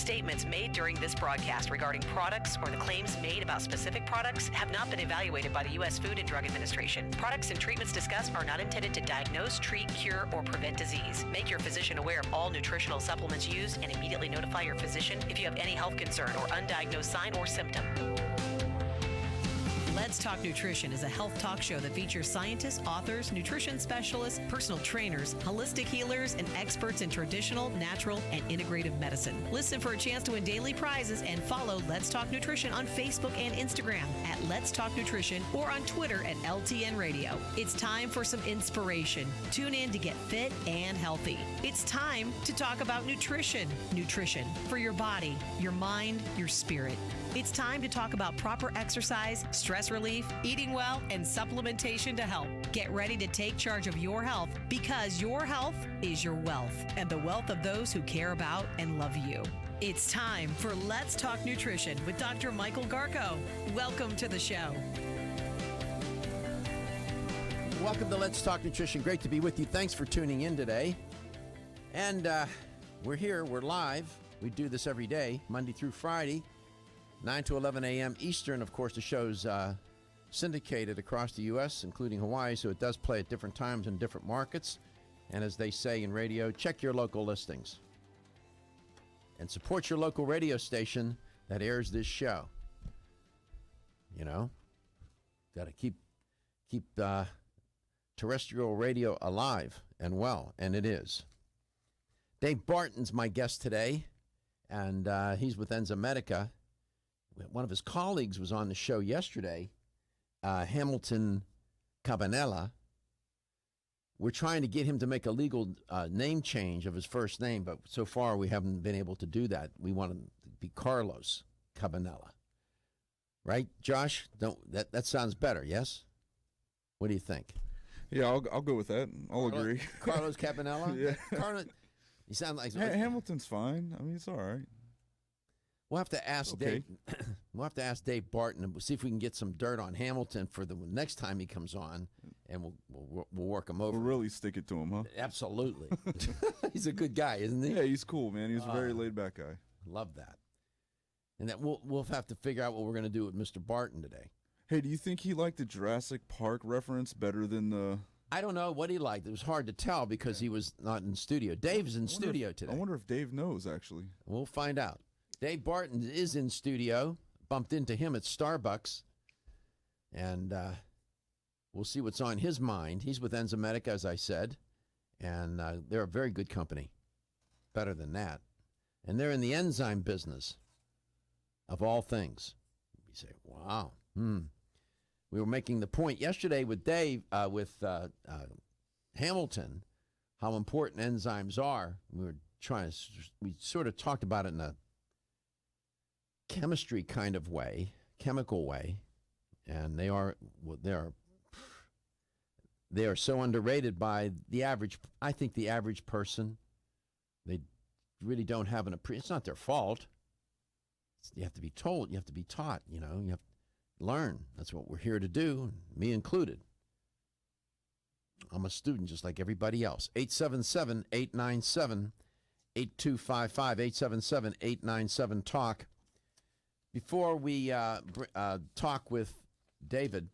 statements made during this broadcast regarding products or the claims made about specific products have not been evaluated by the U.S. Food and Drug Administration. Products and treatments discussed are not intended to diagnose, treat, cure, or prevent disease. Make your physician aware of all nutritional supplements used and immediately notify your physician if you have any health concern or undiagnosed sign or symptom. Let's Talk Nutrition is a health talk show that features scientists, authors, nutrition specialists, personal trainers, holistic healers, and experts in traditional, natural, and integrative medicine. Listen for a chance to win daily prizes and follow Let's Talk Nutrition on Facebook and Instagram at Let's Talk Nutrition or on Twitter at LTN Radio. It's time for some inspiration. Tune in to get fit and healthy. It's time to talk about nutrition. Nutrition for your body, your mind, your spirit. It's time to talk about proper exercise, stress relief, eating well, and supplementation to help. Get ready to take charge of your health because your health is your wealth and the wealth of those who care about and love you. It's time for Let's Talk Nutrition with Dr. Michael Garko. Welcome to the show. Welcome to Let's Talk Nutrition. Great to be with you. Thanks for tuning in today. And we're here. We're live. We do this every day, Monday through Friday. 9 to 11 a.m. Eastern. Of course, the show's syndicated across the U.S., including Hawaii, so it does play at different times in different markets. And as they say in radio, check your local listings. And support your local radio station that airs this show. You know, got to keep terrestrial radio alive and well, and it is. Dave Barton's my guest today, and he's with Enzymedica. One of his colleagues was on the show yesterday, Hamilton Cabanela. We're trying to get him to make a legal name change of his first name, but so far we haven't been able to do that. We want him to be Carlos Cabanela. Right, Josh? That sounds better, yes? What do you think? Yeah, I'll go with that. I'll agree. Carlos Cabanela? Yeah. Carlos, you sound like... Hamilton's fine. I mean, it's all right. We'll have to ask Dave. We'll have to ask Dave Barton and we'll see if we can get some dirt on Hamilton for the next time he comes on, and we'll work him over. We'll really stick it to him, huh? Absolutely. He's a good guy, isn't he? Yeah, he's cool, man. He's a very laid back guy. Love that. And that we'll have to figure out what we're going to do with Mr. Barton today. Hey, do you think he liked the Jurassic Park reference better than the? I don't know what he liked. It was hard to tell because he was not in studio. Dave's in studio today. I wonder if Dave knows actually. We'll find out. Dave Barton is in studio. Bumped into him at Starbucks. And we'll see what's on his mind. He's with Enzymedica, as I said. And they're a very good company. Better than that. And they're in the enzyme business, of all things. You say, wow. We were making the point yesterday with Dave, with Hamilton, how important enzymes are. We sort of talked about it in a chemistry kind of way, chemical way, and they are so underrated by the average. I think the average person, they really don't have it's not their fault. You have to be told, you have to be taught, you have to learn. That's what we're here to do, me included. I'm a student just like everybody else. 877-897-8255, 877-897-TALK. Before we talk with David,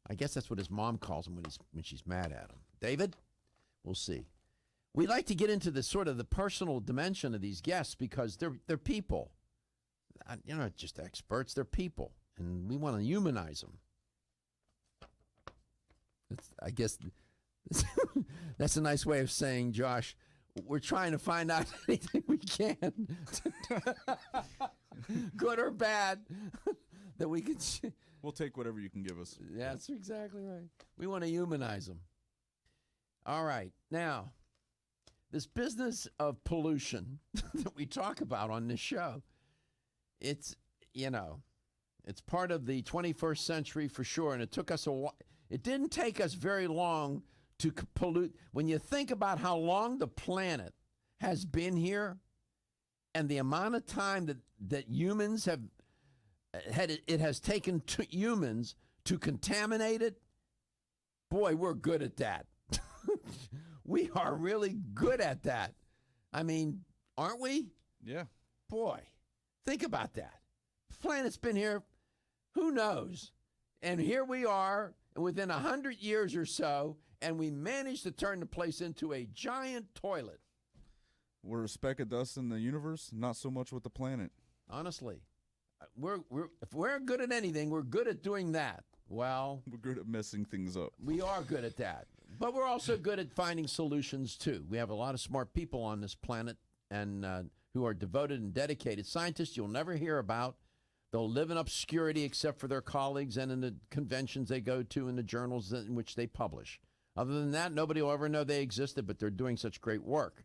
I guess that's what his mom calls him when she's mad at him. David? We'll see. We like to get into the sort of the personal dimension of these guests because they're people. You're not just experts, they're people. And we want to humanize them. I guess that's a nice way of saying, Josh, we're trying to find out anything we can, good or bad, that we can. We'll take whatever you can give us. That's exactly right. We want to humanize them. All right. Now, this business of pollution that we talk about on this show, it's part of the 21st century for sure, and it took us a while. It didn't take us very long to pollute. When you think about how long the planet has been here and the amount of time that humans have had, it has taken humans to contaminate it, boy, we're good at that. We are really good at that. I mean, aren't we? Yeah. Boy, think about that. The planet's been here, who knows? And here we are within 100 years or so, and we managed to turn the place into a giant toilet. We're a speck of dust in the universe, not so much with the planet. Honestly, if we're good at anything, we're good at doing that. Well, We're good at messing things up. we are good at that. But we're also good at finding solutions, too. We have a lot of smart people on this planet and who are devoted and dedicated. Scientists you'll never hear about. They'll live in obscurity except for their colleagues and in the conventions they go to and the journals in which they publish. Other than that, nobody will ever know they existed, but they're doing such great work.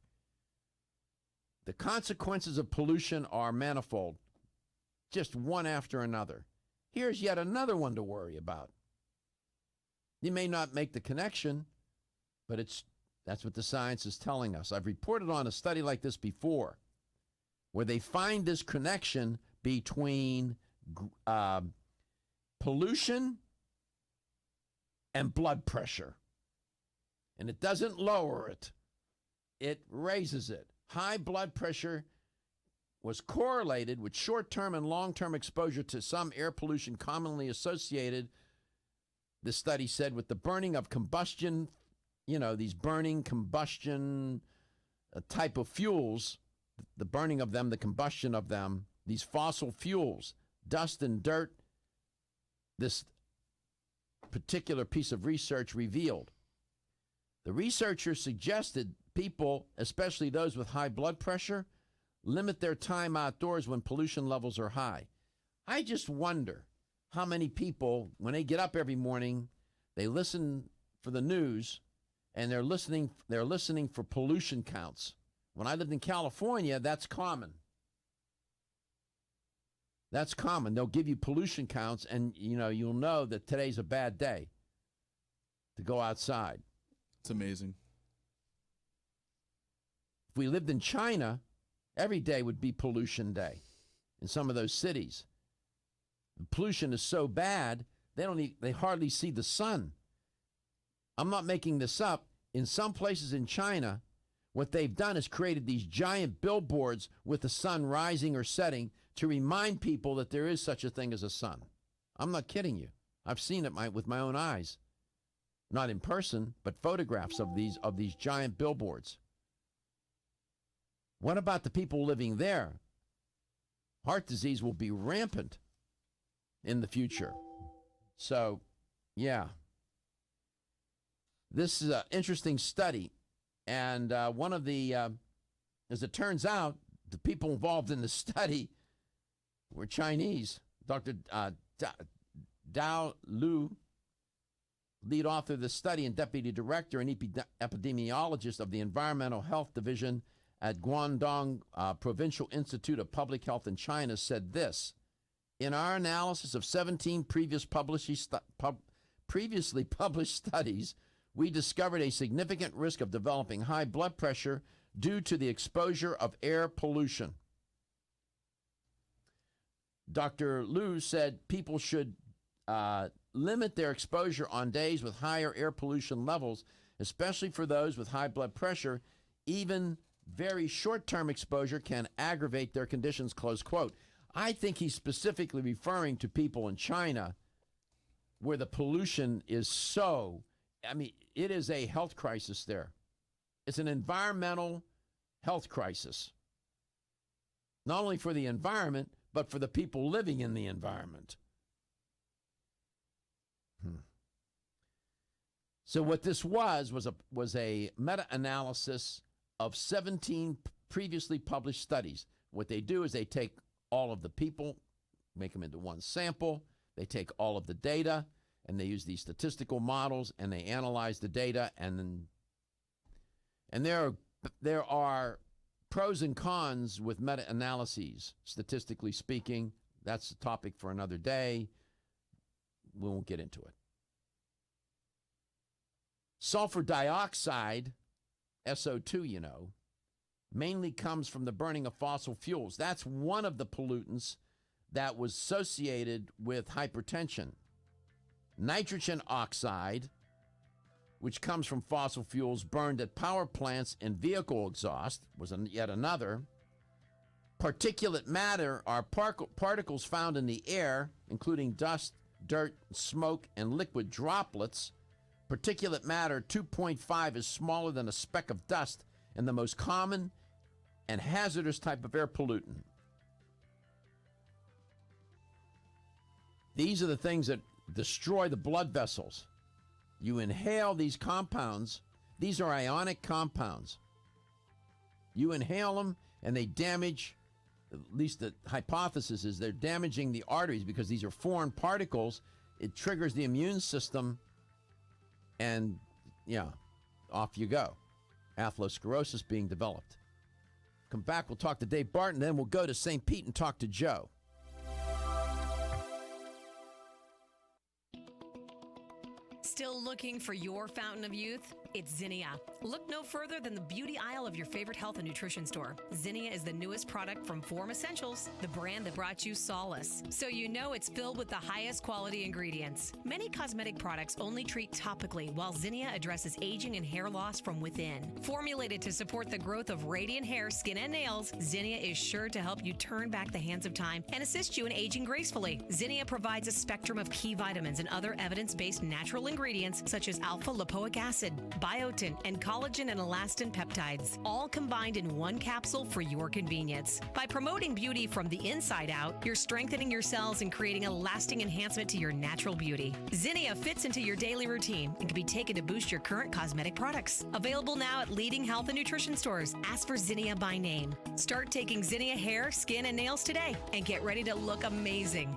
The consequences of pollution are manifold, just one after another. Here's yet another one to worry about. You may not make the connection, but that's what the science is telling us. I've reported on a study like this before, where they find this connection between pollution and blood pressure. And it doesn't lower it, it raises it. High blood pressure was correlated with short-term and long-term exposure to some air pollution commonly associated, the study said, with the burning of combustion, these burning combustion type of fuels, the burning of them, the combustion of them, these fossil fuels, dust and dirt, this particular piece of research revealed. The researchers suggested people, especially those with high blood pressure, limit their time outdoors when pollution levels are high. I just wonder how many people, when they get up every morning, they listen for the news and they're listening for pollution counts. When I lived in California, that's common. That's common. They'll give you pollution counts and you'll know that today's a bad day to go outside. It's amazing. If we lived in China, every day would be pollution day in some of those cities. The pollution is so bad, they hardly see the sun. I'm not making this up. In some places in China, what they've done is created these giant billboards with the sun rising or setting to remind people that there is such a thing as a sun. I'm not kidding you. I've seen it with my own eyes. Not in person, but photographs of these giant billboards. What about the people living there? Heart disease will be rampant in the future. So, yeah. This is an interesting study. And one of the, as it turns out, the people involved in the study were Chinese. Dr. Dao Lu, lead author of the study and deputy director and epidemiologist of the Environmental Health Division at Guangdong Provincial Institute of Public Health in China, said this: in our analysis of 17 previously published studies, we discovered a significant risk of developing high blood pressure due to the exposure of air pollution. Dr. Liu said people should limit their exposure on days with higher air pollution levels, especially for those with high blood pressure. Even very short-term exposure can aggravate their conditions, close quote. I think he's specifically referring to people in China where the pollution is so, it is a health crisis there. It's an environmental health crisis. Not only for the environment, but for the people living in the environment. So what this was a meta-analysis of 17 previously published studies. What they do is they take all of the people, make them into one sample, they take all of the data, and they use these statistical models, and they analyze the data, and there are pros and cons with meta-analyses, statistically speaking. That's a topic for another day. We won't get into it. Sulfur dioxide, SO2, mainly comes from the burning of fossil fuels. That's one of the pollutants that was associated with hypertension. Nitrogen oxide, which comes from fossil fuels burned at power plants and vehicle exhaust, was yet another. Particulate matter are particles found in the air, including dust, dirt, smoke, and liquid droplets. Particulate matter 2.5 is smaller than a speck of dust and the most common and hazardous type of air pollutant. These are the things that destroy the blood vessels. You inhale these compounds. These are ionic compounds. You inhale them and they damage, at least the hypothesis is they're damaging the arteries because these are foreign particles. It triggers the immune system and, yeah, off you go. Atherosclerosis being developed. Come back, we'll talk to Dave Barton, then we'll go to St. Pete and talk to Joe. Still looking for your fountain of youth? It's Zinnia. Look no further than the beauty aisle of your favorite health and nutrition store. Zinnia is the newest product from Form Essentials, the brand that brought you solace. So you know it's filled with the highest quality ingredients. Many cosmetic products only treat topically, while Zinnia addresses aging and hair loss from within. Formulated to support the growth of radiant hair, skin, and nails, Zinnia is sure to help you turn back the hands of time and assist you in aging gracefully. Zinnia provides a spectrum of key vitamins and other evidence-based natural ingredients such as alpha-lipoic acid, biotin, and collagen and elastin peptides, all combined in one capsule for your convenience. By promoting beauty from the inside out, you're strengthening your cells and creating a lasting enhancement to your natural beauty. Zinnia fits into your daily routine and can be taken to boost your current cosmetic products. Available now at leading health and nutrition stores. Ask for Zinnia by name. Start taking Zinnia hair, skin, and nails today and get ready to look amazing.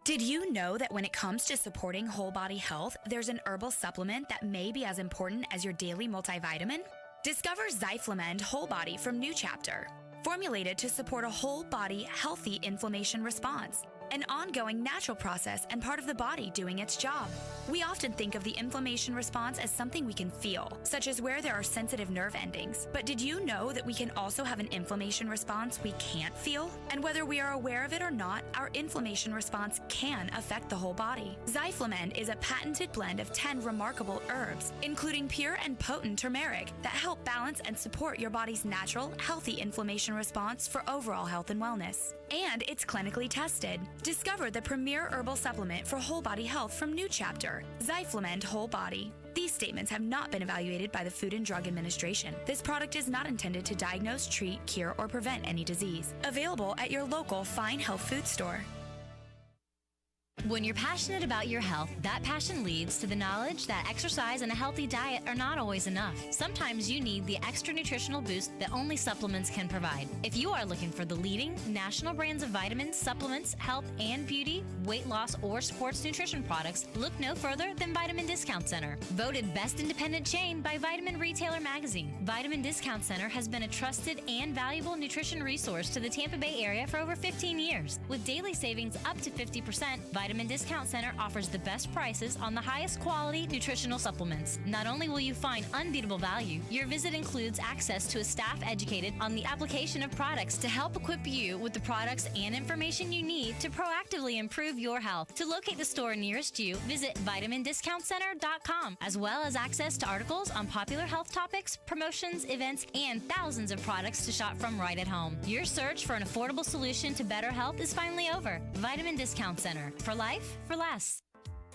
Did you know that when it comes to supporting whole body health, there's an herbal supplement that may be as important as your daily multivitamin? Discover Zyflamend Whole Body from New Chapter. Formulated to support a whole body, healthy inflammation response. An ongoing natural process and part of the body doing its job. We often think of the inflammation response as something we can feel, such as where there are sensitive nerve endings. But did you know that we can also have an inflammation response we can't feel? And whether we are aware of it or not, our inflammation response can affect the whole body. Zyflamend is a patented blend of 10 remarkable herbs, including pure and potent turmeric, that help balance and support your body's natural, healthy inflammation response for overall health and wellness. And it's clinically tested. Discover the premier herbal supplement for whole body health from New Chapter, Zyflamend Whole Body. These statements have not been evaluated by the Food and Drug Administration. This product is not intended to diagnose, treat, cure, or prevent any disease. Available at your local fine health food store. When you're passionate about your health, that passion leads to the knowledge that exercise and a healthy diet are not always enough. Sometimes you need the extra nutritional boost that only supplements can provide. If you are looking for the leading national brands of vitamins, supplements, health and beauty, weight loss, or sports nutrition products, look no further than Vitamin Discount Center. Voted best independent chain by Vitamin Retailer Magazine, Vitamin Discount Center has been a trusted and valuable nutrition resource to the Tampa Bay area for over 15 years. With daily savings up to 50%, Vitamin Discount Center offers the best prices on the highest quality nutritional supplements. Not only will you find unbeatable value, your visit includes access to a staff educated on the application of products to help equip you with the products and information you need to proactively improve your health. To locate the store nearest you, visit vitamindiscountcenter.com, as well as access to articles on popular health topics, promotions, events, and thousands of products to shop from right at home. Your search for an affordable solution to better health is finally over. Vitamin Discount Center. For life, for less.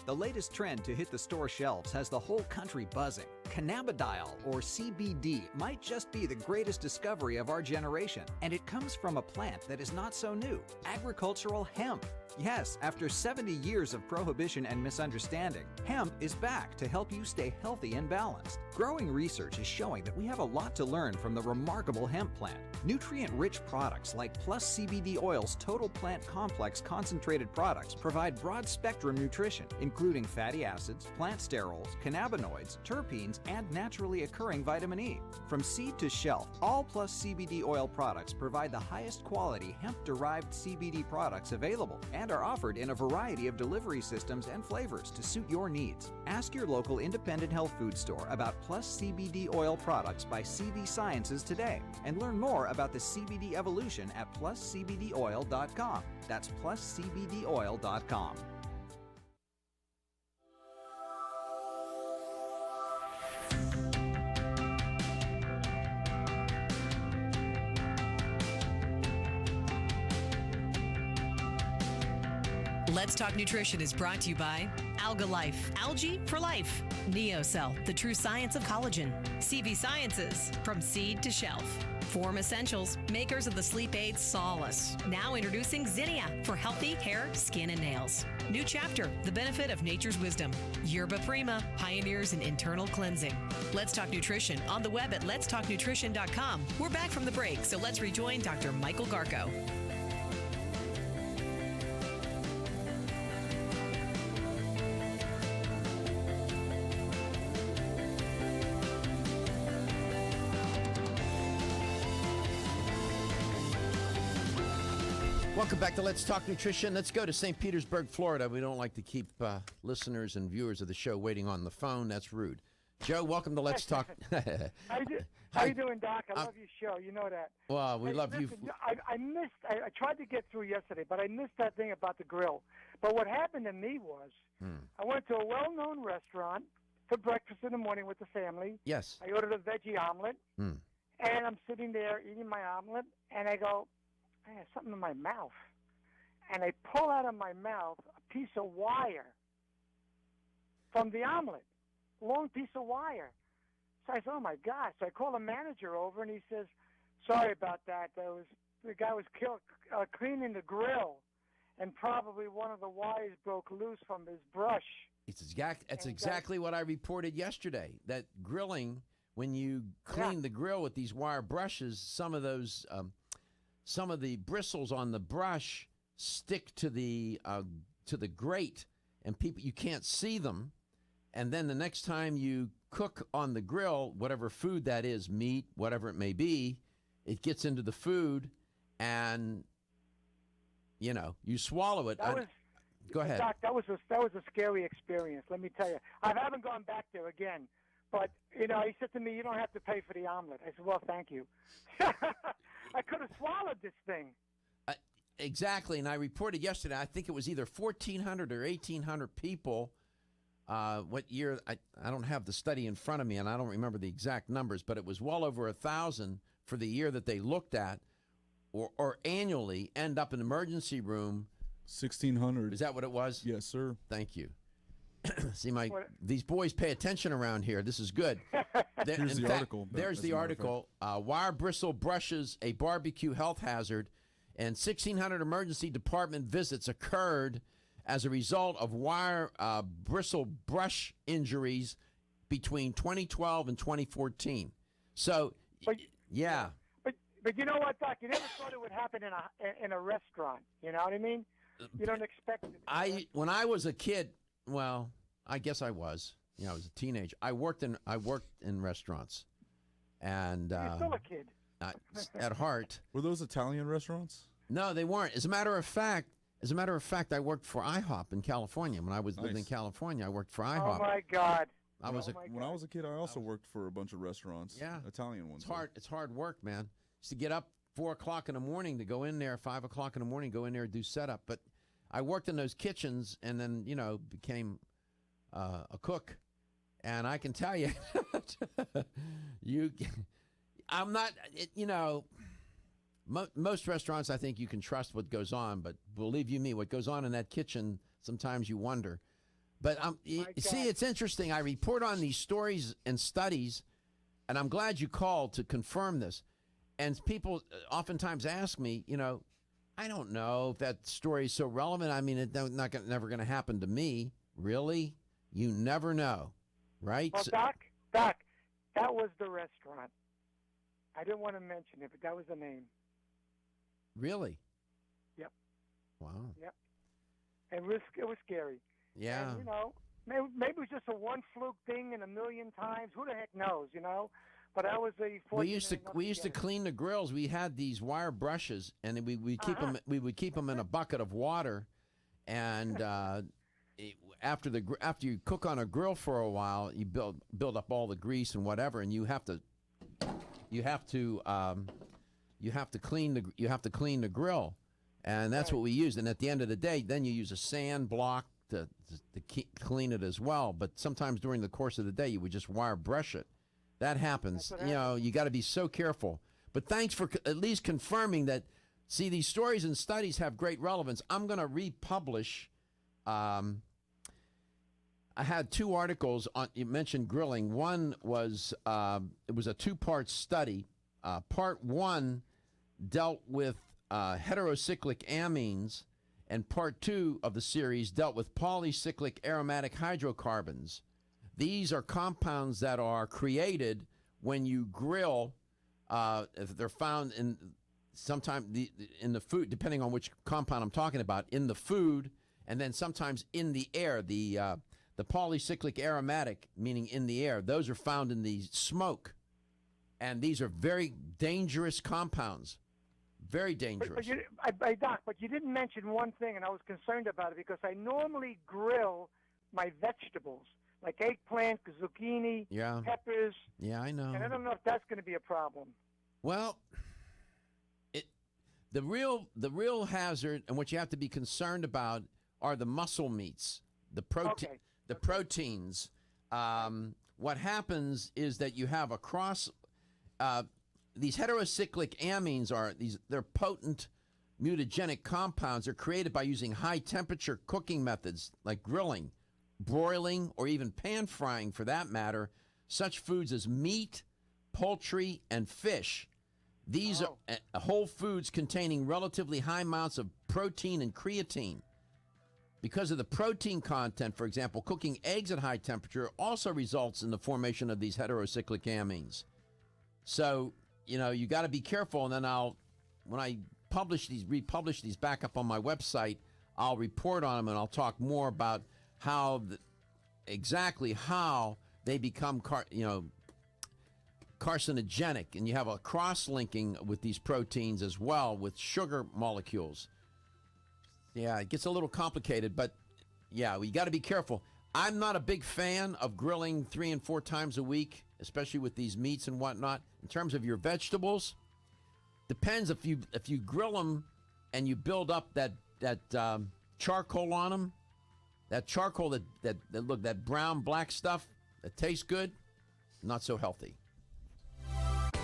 The latest trend to hit the store shelves has the whole country buzzing. Cannabidiol, or CBD, might just be the greatest discovery of our generation, and it comes from a plant that is not so new, agricultural hemp. Yes, after 70 years of prohibition and misunderstanding, hemp is back to help you stay healthy and balanced. Growing research is showing that we have a lot to learn from the remarkable hemp plant. Nutrient-rich products like Plus CBD Oil's Total Plant Complex concentrated products provide broad-spectrum nutrition, including fatty acids, plant sterols, cannabinoids, terpenes, and naturally occurring vitamin E. From seed to shelf, all Plus CBD Oil products provide the highest quality hemp-derived CBD products available and are offered in a variety of delivery systems and flavors to suit your needs. Ask your local independent health food store about Plus CBD Oil products by CV Sciences today and learn more about the CBD evolution at pluscbdoil.com. That's pluscbdoil.com. Let's Talk Nutrition is brought to you by Alga Life, algae for life. NeoCell, the true science of collagen. CV Sciences, from seed to shelf. Form Essentials, makers of the sleep aid Solace. Now introducing Zinnia for healthy hair, skin, and nails. New Chapter, the benefit of nature's wisdom. Yerba Prima, pioneers in internal cleansing. Let's Talk Nutrition on the web at letstalknutrition.com. We're back from the break, so let's rejoin Dr. Michael Garko. Welcome back to Let's Talk Nutrition. Let's go to St. Petersburg, Florida. We don't like to keep listeners and viewers of the show waiting on the phone. That's rude. Joe, welcome to Let's Talk. How you doing, Doc? I love your show. You know that. Well, we love you. I tried to get through yesterday, but I missed that thing about the grill. But what happened to me was I went to a well-known restaurant for breakfast in the morning with the family. Yes. I ordered a veggie omelet, and I'm sitting there eating my omelet, and I go, I have something in my mouth. And I pull out of my mouth a piece of wire from the omelet, long piece of wire. So I said, oh, my gosh. So I call the manager over, and he says, sorry about that. The guy was cleaning the grill, and probably one of the wires broke loose from his brush. That's exactly what I reported yesterday, that grilling, when you clean the grill with these wire brushes, some of the bristles on the brush stick to the grate, and you can't see them. And then the next time you cook on the grill, whatever food that is, meat, whatever it may be, it gets into the food, and you swallow it. Go ahead. Doc, that was a scary experience. Let me tell you, I haven't gone back there again. But he said to me, "You don't have to pay for the omelet." I said, "Well, thank you." I could have swallowed this thing. Exactly, and I reported yesterday, I think it was either 1,400 or 1,800 people. What year? I don't have the study in front of me, and I don't remember the exact numbers, but it was well over 1,000 for the year that they looked at, or annually end up in an emergency room. 1,600. Is that what it was? Yes, sir. Thank you. See, these boys pay attention around here. This is good. Here's the article. There's the article. Wire bristle brushes, a barbecue health hazard, and 1,600 emergency department visits occurred as a result of wire bristle brush injuries between 2012 and 2014. So, yeah. But you know what, Doc? You never thought it would happen in a restaurant. You know what I mean? You don't expect it. When I was a kid, well, I guess I was. I was a teenager. I worked in restaurants, and You're still a kid. At heart. Were those Italian restaurants? No, they weren't. As a matter of fact, I worked for IHOP in California. When I was living in California, I worked for IHOP. Oh my God! When I was a kid, I also worked for a bunch of restaurants. Yeah, Italian ones. It's hard. It's hard work, man. Just to get up 4 o'clock in the morning to go in there, 5 o'clock in the morning, go in there and do setup. But I worked in those kitchens, and then became a cook. And I can tell you, I'm not. Most restaurants, I think you can trust what goes on, but believe you me, what goes on in that kitchen, sometimes you wonder. But see, it's interesting. I report on these stories and studies, and I'm glad you called to confirm this. And people oftentimes ask me, I don't know if that story is so relevant. I mean, it's never going to happen to me. Really? You never know, right? Well, Doc, that was the restaurant. I didn't want to mention it, but that was the name. Really? Yep. Wow. Yep. And it was scary. Yeah. And, maybe it was just a one fluke thing in a million times. Who the heck knows, But I was we used to clean the grills. We had these wire brushes, and we would keep them in a bucket of water, and after you cook on a grill for a while, you build up all the grease and whatever, and you have to clean the grill, and that's what we used. And at the end of the day, then you use a sand block to clean it as well. But sometimes during the course of the day, you would just wire brush it. That happens. You got to be so careful. But thanks for at least confirming that. See, these stories and studies have great relevance. I'm going to republish I had two articles on. You mentioned grilling. One was it was a two-part study. Part one dealt with heterocyclic amines, and part two of the series dealt with polycyclic aromatic hydrocarbons. These are compounds that are created when you grill. If they're found in in the food, depending on which compound I'm talking about, in the food, and then sometimes in the air. The polycyclic aromatic, meaning in the air, those are found in the smoke. And these are very dangerous compounds. Very dangerous. Doc, but you didn't mention one thing, and I was concerned about it because I normally grill my vegetables, like eggplant, zucchini, peppers. Yeah, I know. And I don't know if that's going to be a problem. Well, the real hazard and what you have to be concerned about are the muscle meats, the proteins. What happens is that you have these heterocyclic amines they're potent mutagenic compounds. They're created by using high temperature cooking methods like grilling, broiling, or even pan frying for that matter, such foods as meat, poultry, and fish. These are whole foods containing relatively high amounts of protein and creatine. Because of the protein content, for example, cooking eggs at high temperature also results in the formation of these heterocyclic amines. So, you got to be careful. And then when I republish these back up on my website, I'll report on them and I'll talk more about exactly how they become, carcinogenic. And you have a cross-linking with these proteins as well with sugar molecules. Yeah, it gets a little complicated, but yeah, we got to be careful. I'm not a big fan of grilling 3 and 4 times a week, especially with these meats and whatnot. In terms of your vegetables, depends if you grill them and you build up that charcoal on them, that charcoal that brown black stuff that tastes good, not so healthy.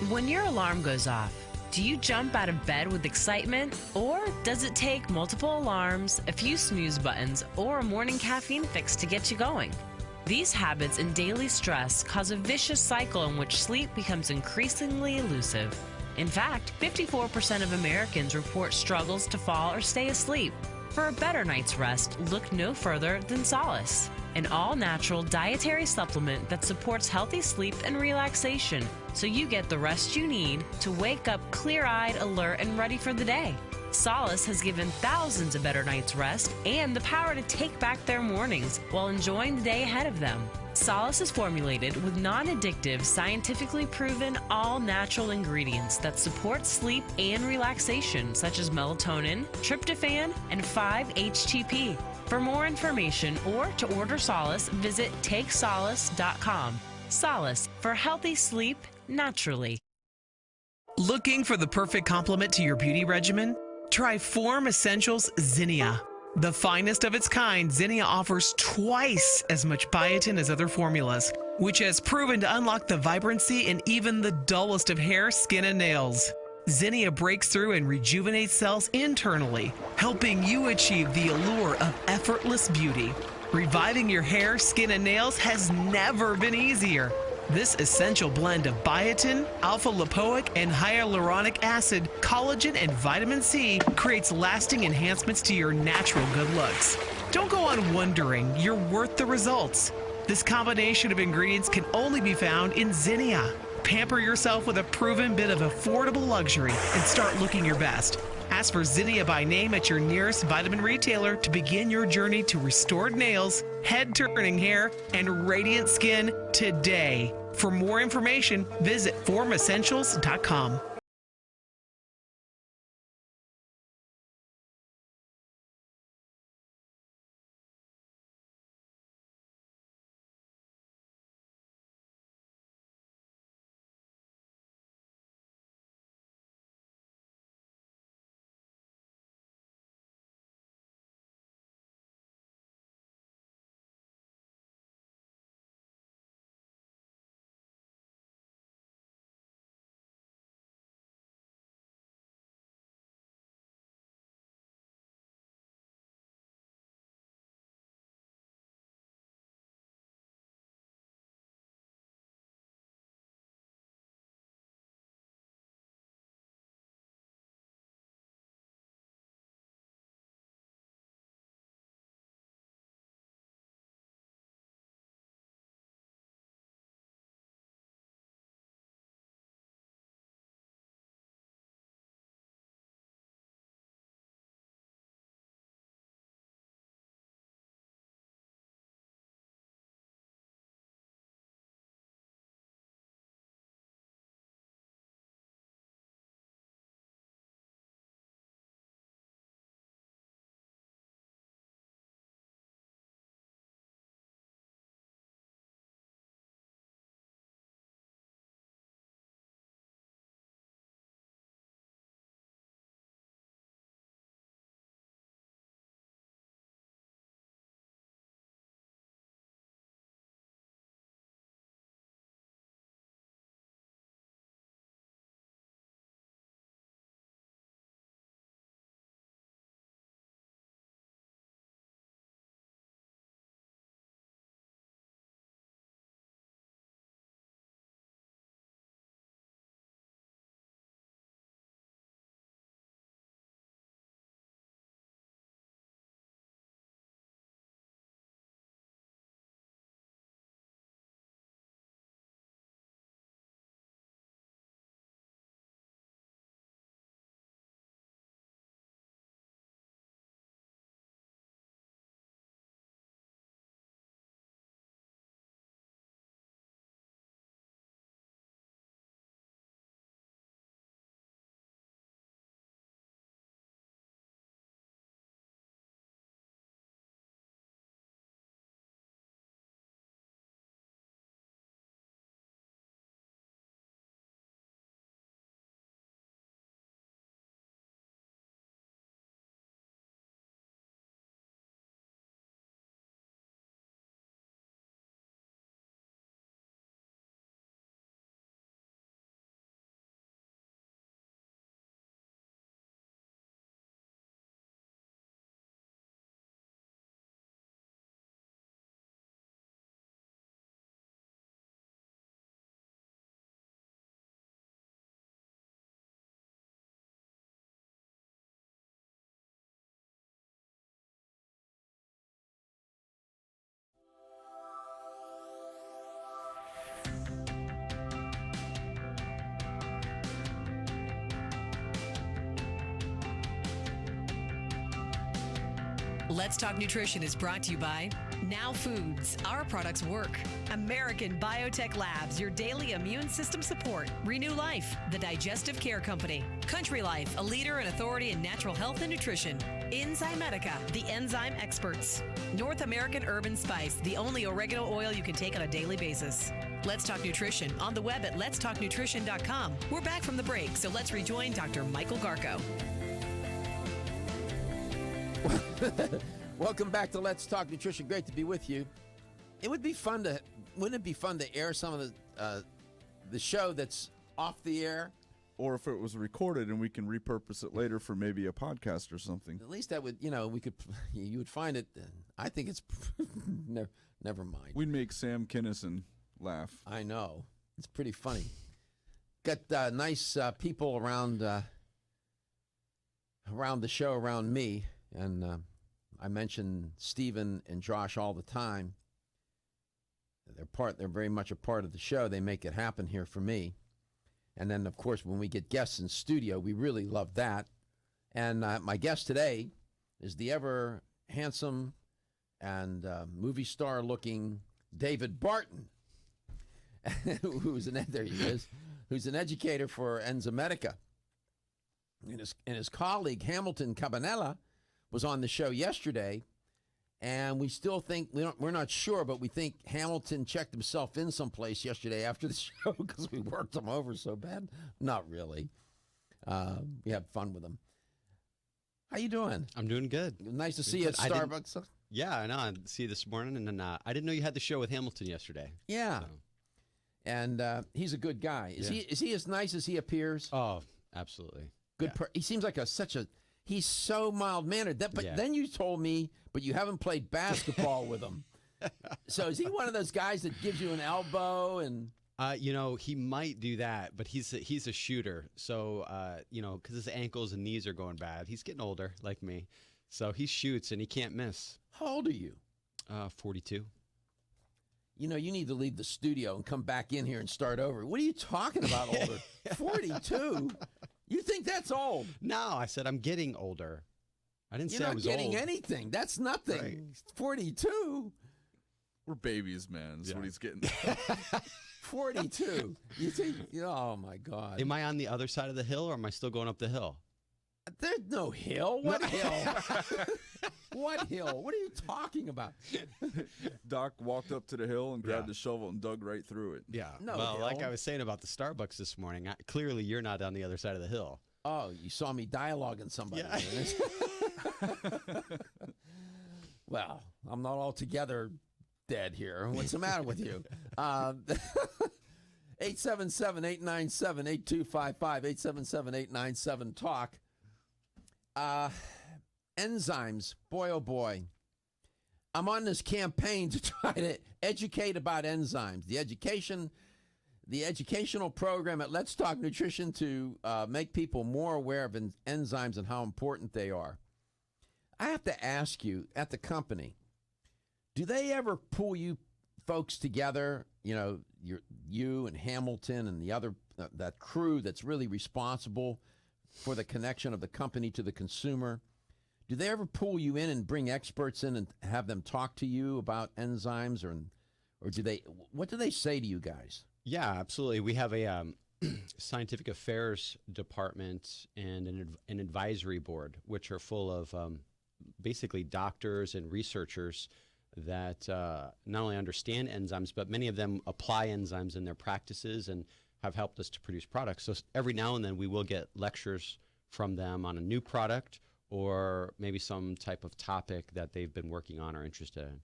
When your alarm goes off, do you jump out of bed with excitement, or does it take multiple alarms, a few snooze buttons, or a morning caffeine fix to get you going? These habits and daily stress cause a vicious cycle in which sleep becomes increasingly elusive. In fact, 54% of Americans report struggles to fall or stay asleep. For a better night's rest, look no further than Solace, an all-natural dietary supplement that supports healthy sleep and relaxation, so you get the rest you need to wake up clear-eyed, alert, and ready for the day. Solace has given thousands a better night's rest and the power to take back their mornings while enjoying the day ahead of them. Solace is formulated with non-addictive, scientifically proven, all-natural ingredients that support sleep and relaxation, such as melatonin, tryptophan, and 5-HTP. For more information or to order Solace, visit takesolace.com. Solace, for healthy sleep naturally. Looking for the perfect complement to your beauty regimen? Try Form Essentials Zinnia. The finest of its kind, Zinnia offers twice as much biotin as other formulas, which has proven to unlock the vibrancy in even the dullest of hair, skin, and nails. Zinnia breaks through and rejuvenates cells internally, helping you achieve the allure of effortless beauty. Reviving your hair, skin, and nails has never been easier. This essential blend of biotin, alpha-lipoic, and hyaluronic acid, collagen, and vitamin C creates lasting enhancements to your natural good looks. Don't go on wondering, you're worth the results. This combination of ingredients can only be found in Zinnia. Pamper yourself with a proven bit of affordable luxury and start looking your best. Ask for Zinnia by name at your nearest vitamin retailer to begin your journey to restored nails, head-turning hair, and radiant skin today. For more information, visit formessentials.com. Let's Talk Nutrition is brought to you by Now Foods. Our products work. American Biotech Labs, your daily immune system support. Renew Life, the digestive care company. Country Life, a leader and authority in natural health and nutrition. Enzymedica, the enzyme experts. North American Herb and Spice, the only oregano oil you can take on a daily basis. Let's Talk Nutrition on the web at letstalknutrition.com. We're back from the break, so let's rejoin Dr. Michael Garko. Welcome back to Let's Talk Nutrition. Great to be with you. Wouldn't it be fun to air some of the show that's off the air? Or if it was recorded and we can repurpose it later for maybe a podcast or something. At least that would, you would find it. I think it's never mind. We'd make Sam Kinison laugh. I know. It's pretty funny. Got nice people around the show around me. And I mention Stephen and Josh all the time. They're very much a part of the show. They make it happen here for me. And then, of course, when we get guests in studio, we really love that. And my guest today is the ever handsome and movie star-looking David Barton, who's an educator for Enzymedica. And his colleague, Hamilton Cabanella, was on the show yesterday, and we still think, we're not sure, but we think Hamilton checked himself in someplace yesterday after the show because we worked him over so bad. Not really. We had fun with him. How you doing? I'm doing good. Nice to see you at Starbucks. Yeah, I know. I see you this morning, and then I didn't know you had the show with Hamilton yesterday. Yeah. So. And he's a good guy. Is he as nice as he appears? Oh, absolutely. Good. Yeah. He seems like he's so mild-mannered. Then you told me, but you haven't played basketball with him. So is he one of those guys that gives you an elbow and? He might do that, but he's a shooter. So, because his ankles and knees are going bad. He's getting older, like me. So he shoots and he can't miss. How old are you? 42. You need to leave the studio and come back in here and start over. What are you talking about, older? 42? You think that's old? No, I said I'm getting older. I didn't say I was old. You're not getting old. anything. That's nothing. Right. 42? We're babies, man. That's what he's getting. 42. You think, oh, my God. Am I on the other side of the hill, or am I still going up the hill? There's no hill. What hill? What hill? What are you talking about? Doc walked up to the hill and grabbed the shovel and dug right through it. Yeah. No well, hill. like I was saying about the Starbucks this morning, clearly you're not on the other side of the hill. Oh, you saw me dialoguing somebody. Yeah. Well, I'm not altogether dead here. What's the matter with you? 877-897-8255, 877-897-TALK. Enzymes, boy, oh boy. I'm on this campaign to try to educate about enzymes. The educational program at Let's Talk Nutrition to make people more aware of enzymes and how important they are. I have to ask you, at the company, do they ever pull you folks together, you and Hamilton and the other, that crew that's really responsible for the connection of the company to the consumer? Do they ever pull you in and bring experts in and have them talk to you about enzymes, or what do they say to you guys? Yeah, absolutely. We have a scientific affairs department and an advisory board, which are full of basically doctors and researchers that not only understand enzymes, but many of them apply enzymes in their practices and have helped us to produce products. So every now and then we will get lectures from them on a new product or maybe some type of topic that they've been working on or interested in.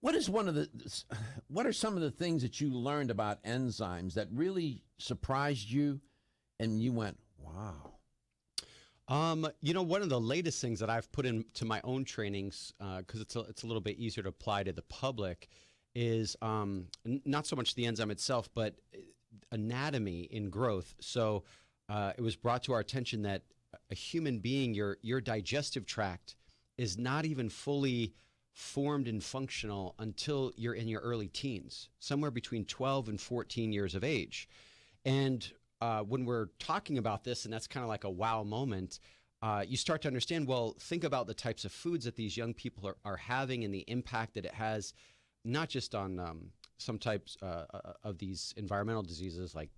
What are some of the things that you learned about enzymes that really surprised you and you went, wow? One of the latest things that I've put into my own trainings, because it's a little bit easier to apply to the public, is not so much the enzyme itself, but anatomy in growth. So it was brought to our attention that a human being, your digestive tract is not even fully formed and functional until you're in your early teens, somewhere between 12 and 14 years of age. And when we're talking about this, and that's kind of like a wow moment, you start to understand, well, think about the types of foods that these young people are having and the impact that it has, not just on some types of these environmental diseases like,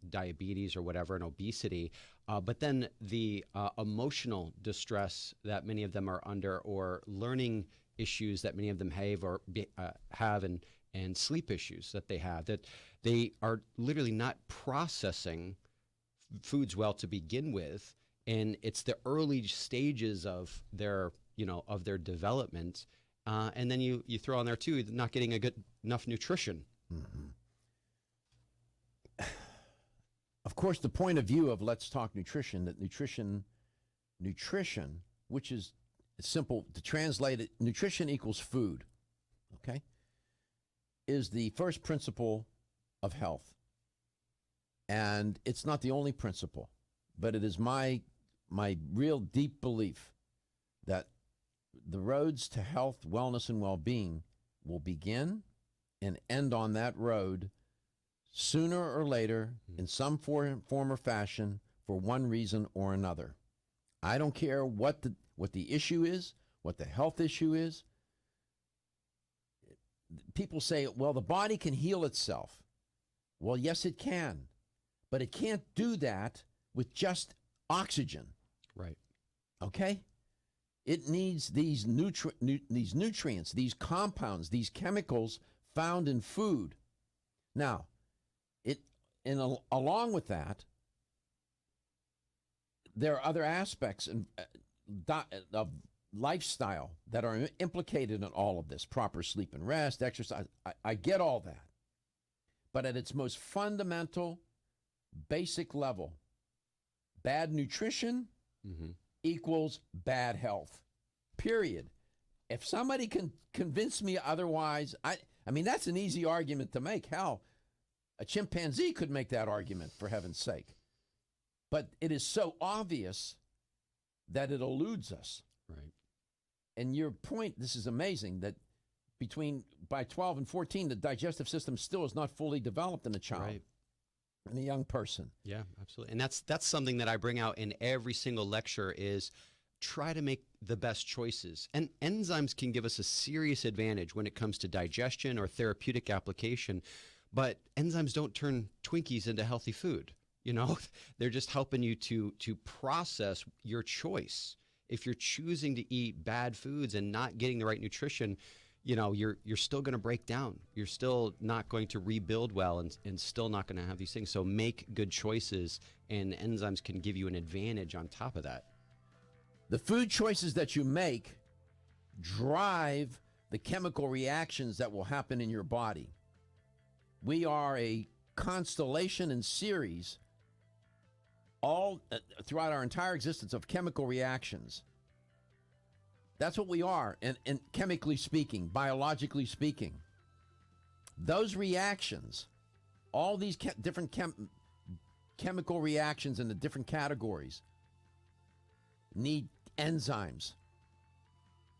diabetes or whatever, and obesity, but then the emotional distress that many of them are under, or learning issues that many of them have, and sleep issues that they have, that they are literally not processing foods well to begin with. And it's the early stages of their development. And then you throw on there too, not getting a good enough nutrition. Mm-hmm. Of course, the point of view of Let's Talk Nutrition, that nutrition, which is simple to translate it, nutrition equals food, okay, is the first principle of health. And it's not the only principle, but it is my real deep belief that the roads to health, wellness, and well-being will begin and end on that road sooner or later in some form or fashion for one reason or another. I don't care what the issue is, what the health issue is. People say, well, the body can heal itself. Well, yes, it can, but it can't do that with just oxygen. Right. Okay? It needs these nutrients, these compounds, these chemicals found in food. Now, along with that, there are other aspects of lifestyle that are implicated in all of this. Proper sleep and rest, exercise. I get all that. But at its most fundamental, basic level, bad nutrition equals bad health, period. If somebody can convince me otherwise, I mean, that's an easy argument to make. Hell, a chimpanzee could make that argument, for heaven's sake. But it is so obvious that it eludes us. Right. And your point, this is amazing, that by 12 and 14, the digestive system still is not fully developed in a child. Right. In a young person. Yeah, absolutely. And that's something that I bring out in every single lecture, is try to make the best choices. And enzymes can give us a serious advantage when it comes to digestion or therapeutic application, but enzymes don't turn Twinkies into healthy food. They're just helping you to process your choice. If you're choosing to eat bad foods and not getting the right nutrition, you're still going to break down. You're still not going to rebuild well, and still not going to have these things. So make good choices, and enzymes can give you an advantage on top of that. The food choices that you make drive the chemical reactions that will happen in your body. We are a constellation and series all throughout our entire existence of chemical reactions. That's what we are, and chemically speaking, biologically speaking. Those reactions, all these different chemical reactions in the different categories, need enzymes.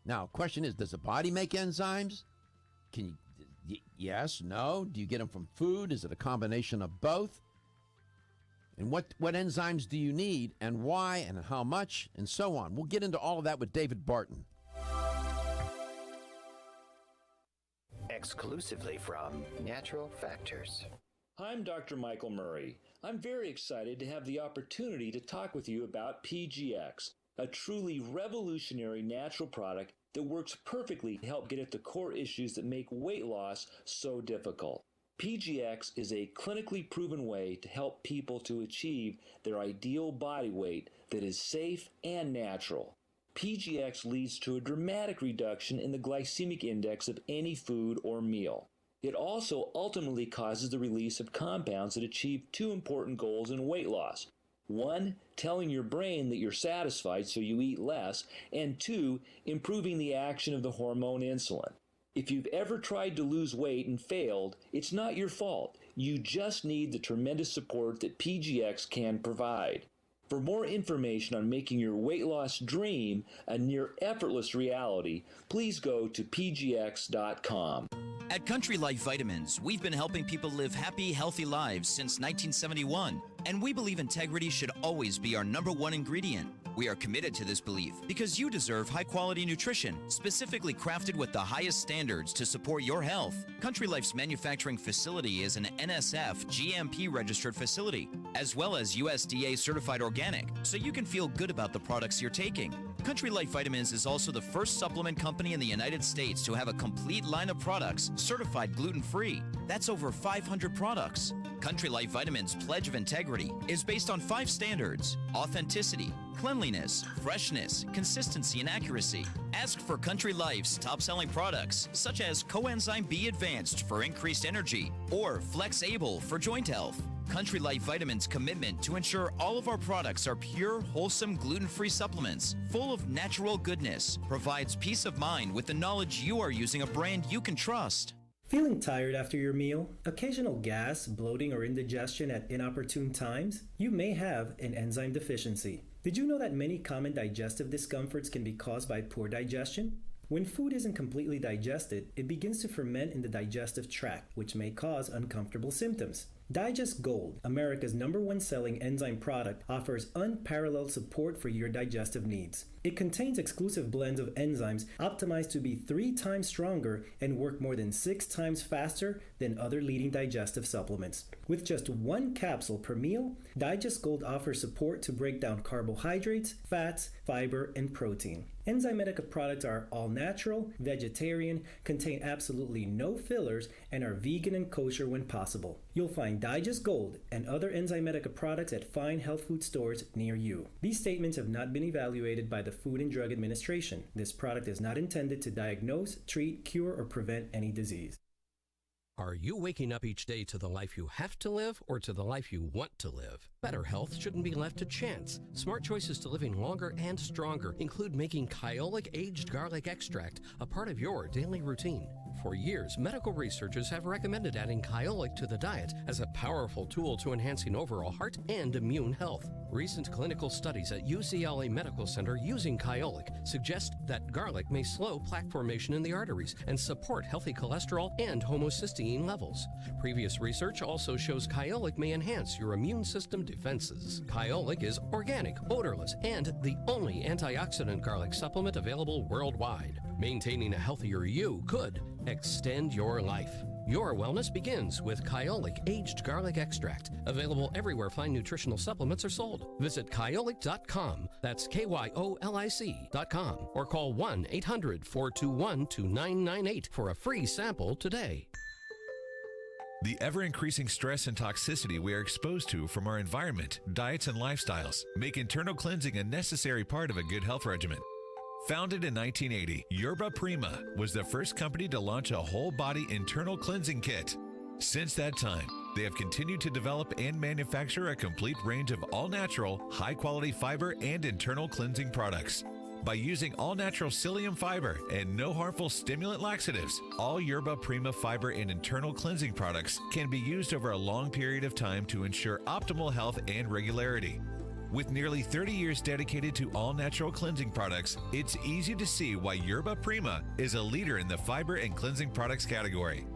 Now, question is, does the body make enzymes? Yes, no? Do you get them from food? Is it a combination of both? And what enzymes do you need, and why, and how much, and so on? We'll get into all of that with David Barton. Exclusively from Natural Factors. I'm Dr. Michael Murray. I'm very excited to have the opportunity to talk with you about PGX, a truly revolutionary natural product that works perfectly to help get at the core issues that make weight loss so difficult. PGX is a clinically proven way to help people to achieve their ideal body weight that is safe and natural. PGX leads to a dramatic reduction in the glycemic index of any food or meal. It also ultimately causes the release of compounds that achieve two important goals in weight loss. One, telling your brain that you're satisfied so you eat less, and two, improving the action of the hormone insulin. If you've ever tried to lose weight and failed, it's not your fault. You just need the tremendous support that PGX can provide. For more information on making your weight loss dream a near effortless reality, please go to pgx.com. At Country Life Vitamins, we've been helping people live happy, healthy lives since 1971, and we believe integrity should always be our #1 ingredient. We are committed to this belief because you deserve high-quality nutrition, specifically crafted with the highest standards to support your health. Country Life's manufacturing facility is an NSF GMP-registered facility, as well as USDA certified organic, so you can feel good about the products you're taking. Country Life Vitamins is also the first supplement company in the United States to have a complete line of products certified gluten-free. That's over 500 products. Country Life Vitamins' pledge of integrity is based on 5 standards: authenticity, cleanliness, freshness, consistency, and accuracy. Ask for Country Life's top-selling products, such as Coenzyme B Advanced for increased energy or Flex Able for joint health. Country Life Vitamins' commitment to ensure all of our products are pure, wholesome, gluten-free supplements full of natural goodness provides peace of mind with the knowledge you are using a brand you can trust. Feeling tired after your meal? Occasional gas, bloating, or indigestion at inopportune times? You may have an enzyme deficiency. Did you know that many common digestive discomforts can be caused by poor digestion? When food isn't completely digested, it begins to ferment in the digestive tract, which may cause uncomfortable symptoms. Digest Gold, America's #1 selling enzyme product, offers unparalleled support for your digestive needs. It contains exclusive blends of enzymes optimized to be 3 times stronger and work more than 6 times faster than other leading digestive supplements. With just 1 capsule per meal, Digest Gold offers support to break down carbohydrates, fats, fiber, and protein. Enzymedica products are all natural, vegetarian, contain absolutely no fillers, and are vegan and kosher when possible. You'll find Digest Gold and other Enzymedica products at fine health food stores near you. These statements have not been evaluated by the Food and Drug Administration. This product is not intended to diagnose, treat, cure, or prevent any disease. Are you waking up each day to the life you have to live or to the life you want to live? Better health shouldn't be left to chance. Smart choices to living longer and stronger include making Kyolic aged garlic extract a part of your daily routine. For years, medical researchers have recommended adding Kyolic to the diet as a powerful tool to enhancing overall heart and immune health. Recent clinical studies at UCLA Medical Center using Kyolic suggest that garlic may slow plaque formation in the arteries and support healthy cholesterol and homocysteine levels. Previous research also shows Kyolic may enhance your immune system defenses. Kyolic is organic, odorless, and the only antioxidant garlic supplement available worldwide. Maintaining a healthier you could extend your life. Your wellness begins with Kyolic aged garlic extract, available everywhere fine nutritional supplements are sold. Visit kyolic.com, that's KYOLIC.com, or call 1-800-421-2998 for a free sample today. The ever-increasing stress and toxicity we are exposed to from our environment, diets, and lifestyles make internal cleansing a necessary part of a good health regimen. Founded in 1980, Yerba Prima was the first company to launch a whole-body internal cleansing kit. Since that time, they have continued to develop and manufacture a complete range of all-natural, high-quality fiber and internal cleansing products. By using all-natural psyllium fiber and no harmful stimulant laxatives, all Yerba Prima fiber and internal cleansing products can be used over a long period of time to ensure optimal health and regularity. With nearly 30 years dedicated to all-natural cleansing products, it's easy to see why Yerba Prima is a leader in the fiber and cleansing products category.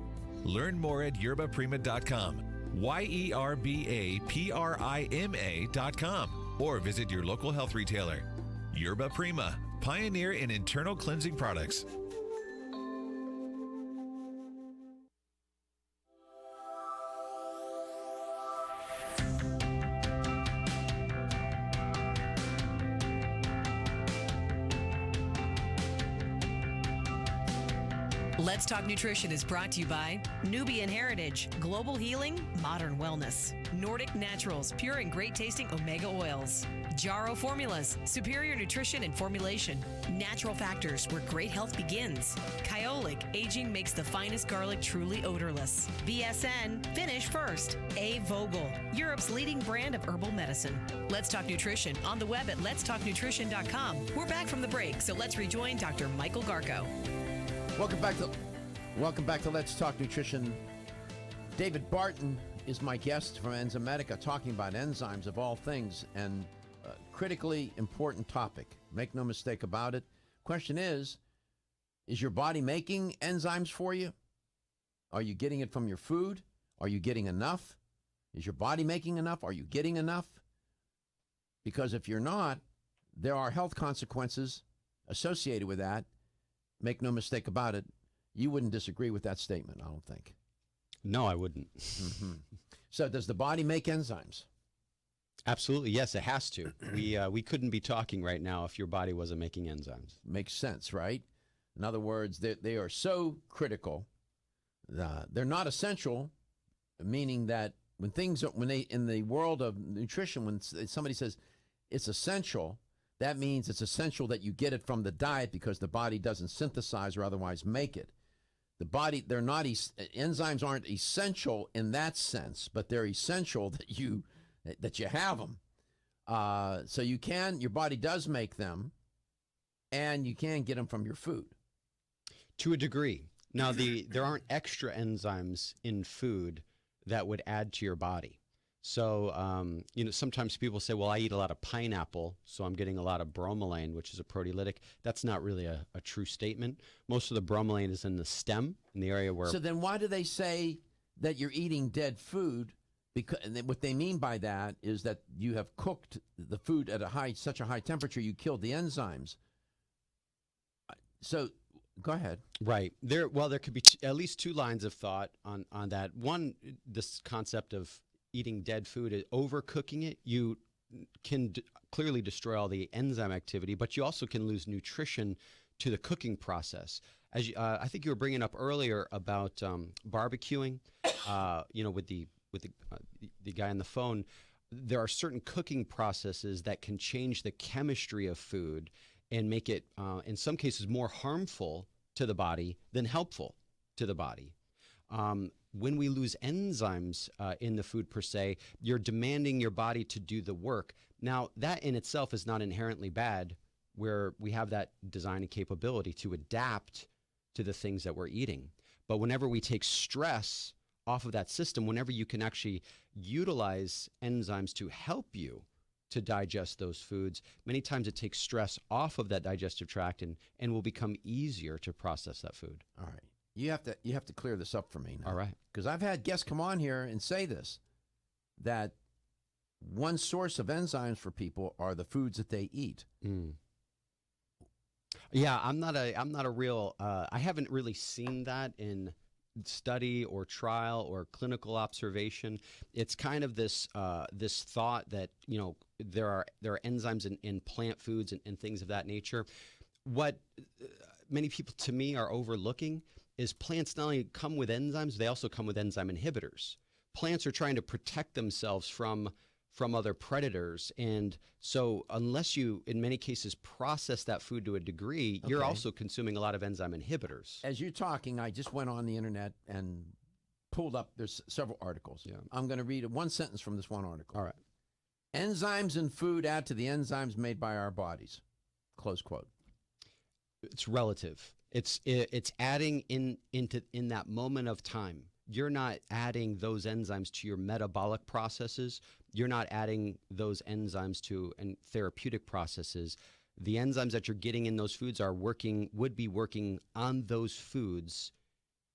Learn more at yerbaprima.com, YERBAPRIMA.com, or visit your local health retailer. Yerba Prima, pioneer in internal cleansing products. Let's Talk Nutrition is brought to you by Nubian Heritage, Global Healing, Modern Wellness, Nordic Naturals, pure and great tasting omega oils, Jarrow Formulas, superior nutrition and formulation, Natural Factors, where great health begins, Kyolic, aging makes the finest garlic truly odorless, BSN, finish first, A. Vogel, Europe's leading brand of herbal medicine. Let's Talk Nutrition on the web at letstalknutrition.com. We're back from the break, so let's rejoin Dr. Michael Garko. Welcome back to Let's Talk Nutrition. David Barton is my guest from Enzymedica, talking about enzymes of all things, and a critically important topic. Make no mistake about it. Question is your body making enzymes for you? Are you getting it from your food? Are you getting enough? Is your body making enough? Are you getting enough? Because if you're not, there are health consequences associated with that. Make no mistake about it. You wouldn't disagree with that statement, I don't think. No, I wouldn't. So does the body make enzymes? Absolutely, yes, it has to. We couldn't be talking right now if your body wasn't making enzymes. Makes sense, right? In other words, they are so critical. They're not essential, meaning that when they in the world of nutrition, when somebody says it's essential, that means it's essential that you get it from the diet because the body doesn't synthesize or otherwise make it. The body, enzymes aren't essential in that sense, but they're essential that you have them. So your body does make them, and you can get them from your food. To a degree. Now, there aren't extra enzymes in food that would add to your body. So, sometimes people say, well, I eat a lot of pineapple, so I'm getting a lot of bromelain, which is a proteolytic. That's not really a true statement. Most of the bromelain is in the stem, in the area where... So then why do they say that you're eating dead food? Because what they mean by that is that you have cooked the food at such a high temperature, you killed the enzymes. So... Go ahead. Right. There could be at least two lines of thought on that. One, this concept of eating dead food, overcooking it, you can clearly destroy all the enzyme activity, but you also can lose nutrition to the cooking process. As I think you were bringing up earlier about barbecuing, with the guy on the phone, there are certain cooking processes that can change the chemistry of food and make it, in some cases, more harmful to the body than helpful to the body. When we lose enzymes in the food per se, you're demanding your body to do the work. Now, that in itself is not inherently bad, where we have that design and capability to adapt to the things that we're eating. But whenever we take stress off of that system, whenever you can actually utilize enzymes to help you to digest those foods, many times it takes stress off of that digestive tract and will become easier to process that food. All right. You have to clear this up for me now. All right. Because I've had guests come on here and say this, that one source of enzymes for people are the foods that they eat. Yeah, I'm not a real, I haven't really seen that in study or trial or clinical observation. It's kind of this thought that there are enzymes in plant foods and things of that nature. What many people to me are overlooking is plants not only come with enzymes, they also come with enzyme inhibitors. Plants are trying to protect themselves from other predators, and so unless you in many cases process that food to a degree, you're also consuming a lot of enzyme inhibitors. As you're talking, I just went on the internet and pulled up, there's several articles. Yeah. I'm going to read one sentence from this one article. All right. Enzymes in food add to the enzymes made by our bodies. Close quote. It's relative. It's adding in that moment of time. You're not adding those enzymes to your metabolic processes. You're not adding those enzymes to therapeutic processes. The enzymes that you're getting in those foods would be working on those foods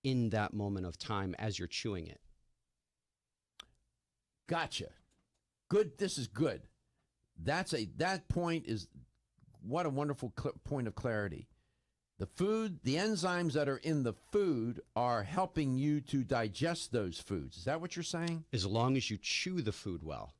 in that moment of time as you're chewing it. Gotcha. Good. This is good. That point is what a wonderful point of clarity. The enzymes that are in the food are helping you to digest those foods. Is that what you're saying? As long as you chew the food well.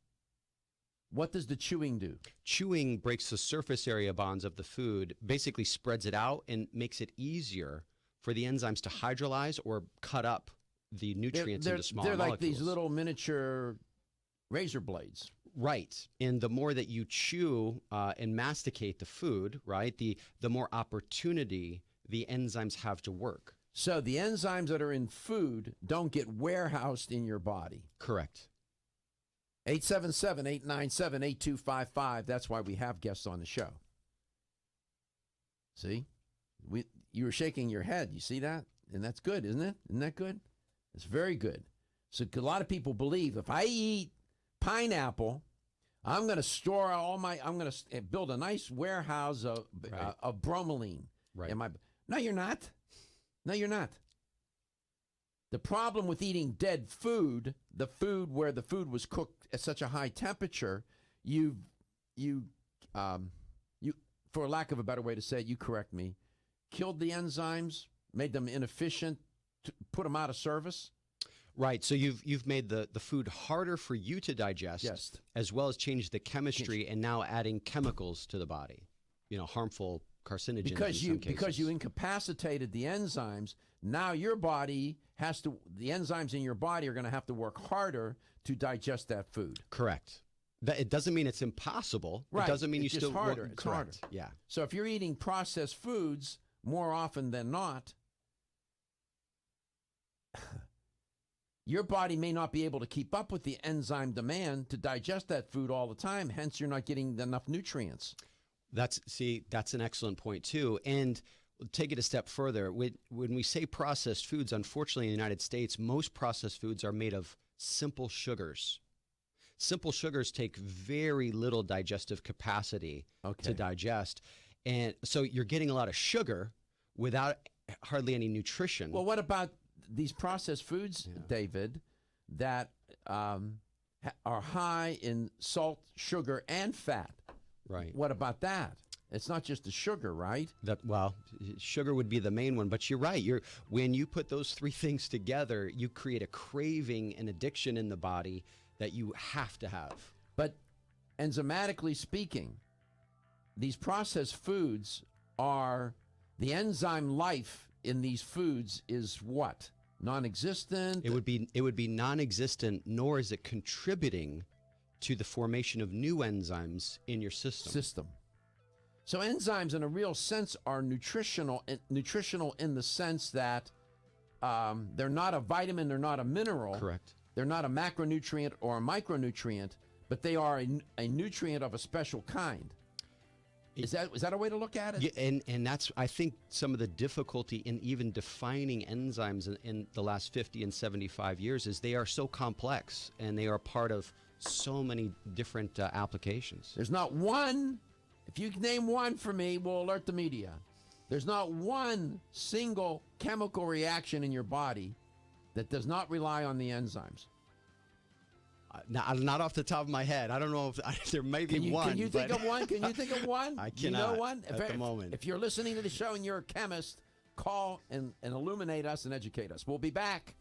What does the chewing do? Chewing breaks the surface area bonds of the food, basically spreads it out and makes it easier for the enzymes to hydrolyze or cut up the nutrients into smaller molecules. They're like these little miniature razor blades. Right. And the more that you chew and masticate the food, right, the more opportunity the enzymes have to work. So the enzymes that are in food don't get warehoused in your body. Correct. 877-897-8255. That's why we have guests on the show. See? You were shaking your head. You see that? And that's good, isn't it? Isn't that good? It's very good. So a lot of people believe if I eat pineapple, I'm going to store I'm going to build a nice warehouse of bromelain. Right. No, you're not. No, you're not. The problem with eating dead food, the food where the food was cooked at such a high temperature, you for lack of a better way to say it, you correct me, killed the enzymes, made them inefficient, put them out of service? Right. So you've made the food harder for you to digest, Yes. as well as changed the chemistry and now adding chemicals to the body, harmful carcinogens Because in some cases. because you incapacitated the enzymes, now your body the enzymes in your body are going to have to work harder to digest that food. Correct. It doesn't mean it's impossible. Right. It doesn't mean It's you just still harder. work. It's Correct. harder. Yeah. So if you're eating processed foods more often than not, your body may not be able to keep up with the enzyme demand to digest that food all the time. Hence, you're not getting enough nutrients. That's an excellent point too. And take it a step further. When we say processed foods, unfortunately in the United States, most processed foods are made of simple sugars. Simple sugars take very little digestive capacity to digest. And so you're getting a lot of sugar without hardly any nutrition. Well, what about these processed foods, David, that are high in salt, sugar, and fat? Right. What about that? It's not just the sugar, right? Sugar would be the main one, but you're right. When you put those three things together, you create a craving and addiction in the body that you have to have. But enzymatically speaking, these processed foods are, the enzyme life in these foods is what? Non-existent? It would be non-existent, nor is it contributing to the formation of new enzymes in your system. So enzymes, in a real sense, are nutritional in the sense that they're not a vitamin, they're not a mineral. Correct. They're not a macronutrient or a micronutrient, but they are a nutrient of a special kind. Is that a way to look at it? Yeah, and that's, I think, some of the difficulty in even defining enzymes in the last 50 and 75 years is they are so complex and they are part of so many different applications. There's not one. If you can name one for me, we'll alert the media. There's not one single chemical reaction in your body that does not rely on the enzymes. Not off the top of my head. I don't know if there may be one. Can you think of one? Can you think of one? I cannot. You know one? At the moment. If you're listening to the show and you're a chemist, call and illuminate us and educate us. We'll be back.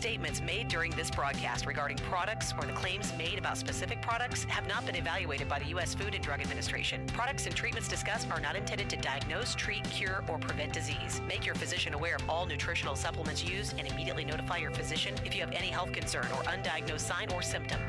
statements made during this broadcast regarding products or the claims made about specific products have not been evaluated by the U.S. Food and Drug Administration. Products and treatments discussed are not intended to diagnose, treat, cure, or prevent disease. Make your physician aware of all nutritional supplements used and immediately notify your physician if you have any health concern or undiagnosed sign or symptom.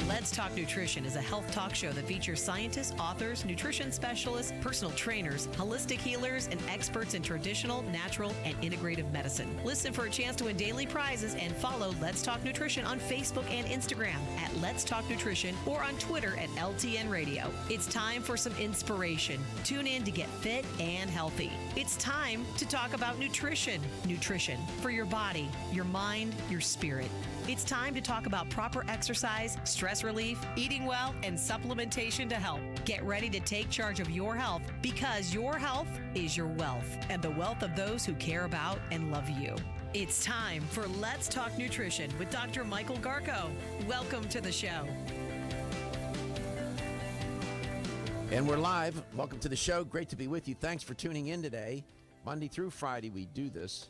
Let's Talk Nutrition is a health talk show that features scientists, authors, nutrition specialists, personal trainers, holistic healers, and experts in traditional, natural, and integrative medicine. Listen for a chance to win daily prizes and follow Let's Talk Nutrition on Facebook and Instagram at Let's Talk Nutrition or on Twitter at LTN Radio. It's time for some inspiration. Tune in to get fit and healthy. It's time to talk about nutrition. Nutrition for your body, your mind, your spirit. It's time to talk about proper exercise, stress relief, eating well, and supplementation to help. Get ready to take charge of your health because your health is your wealth and the wealth of those who care about and love you. It's time for Let's Talk Nutrition with Dr. Michael Garko. Welcome to the show. And we're live. Welcome to the show. Great to be with you. Thanks for tuning in today. Monday through Friday, we do this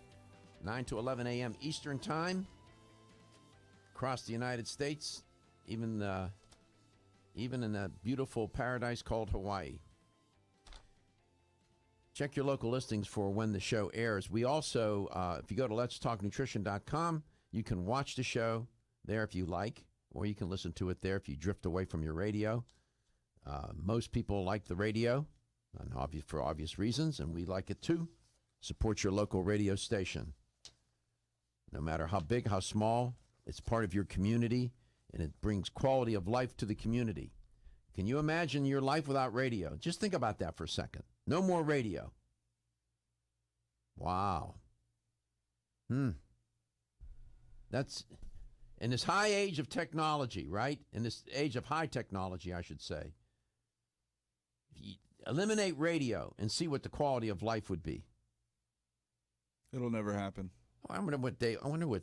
9 to 11 a.m. Eastern Time. Across the United States, even in a beautiful paradise called Hawaii. Check your local listings for when the show airs. We also, if you go to letstalknutrition.com, you can watch the show there if you like, or you can listen to it there if you drift away from your radio. Most people like the radio, and for obvious reasons, and we like it too. Support your local radio station. No matter how big, how small, it's part of your community, and it brings quality of life to the community. Can you imagine your life without radio? Just think about that for a second. No more radio. Wow. That's in this high age of technology, right? In this age of high technology, I should say. If you eliminate radio and see what the quality of life would be. It'll never happen. I wonder what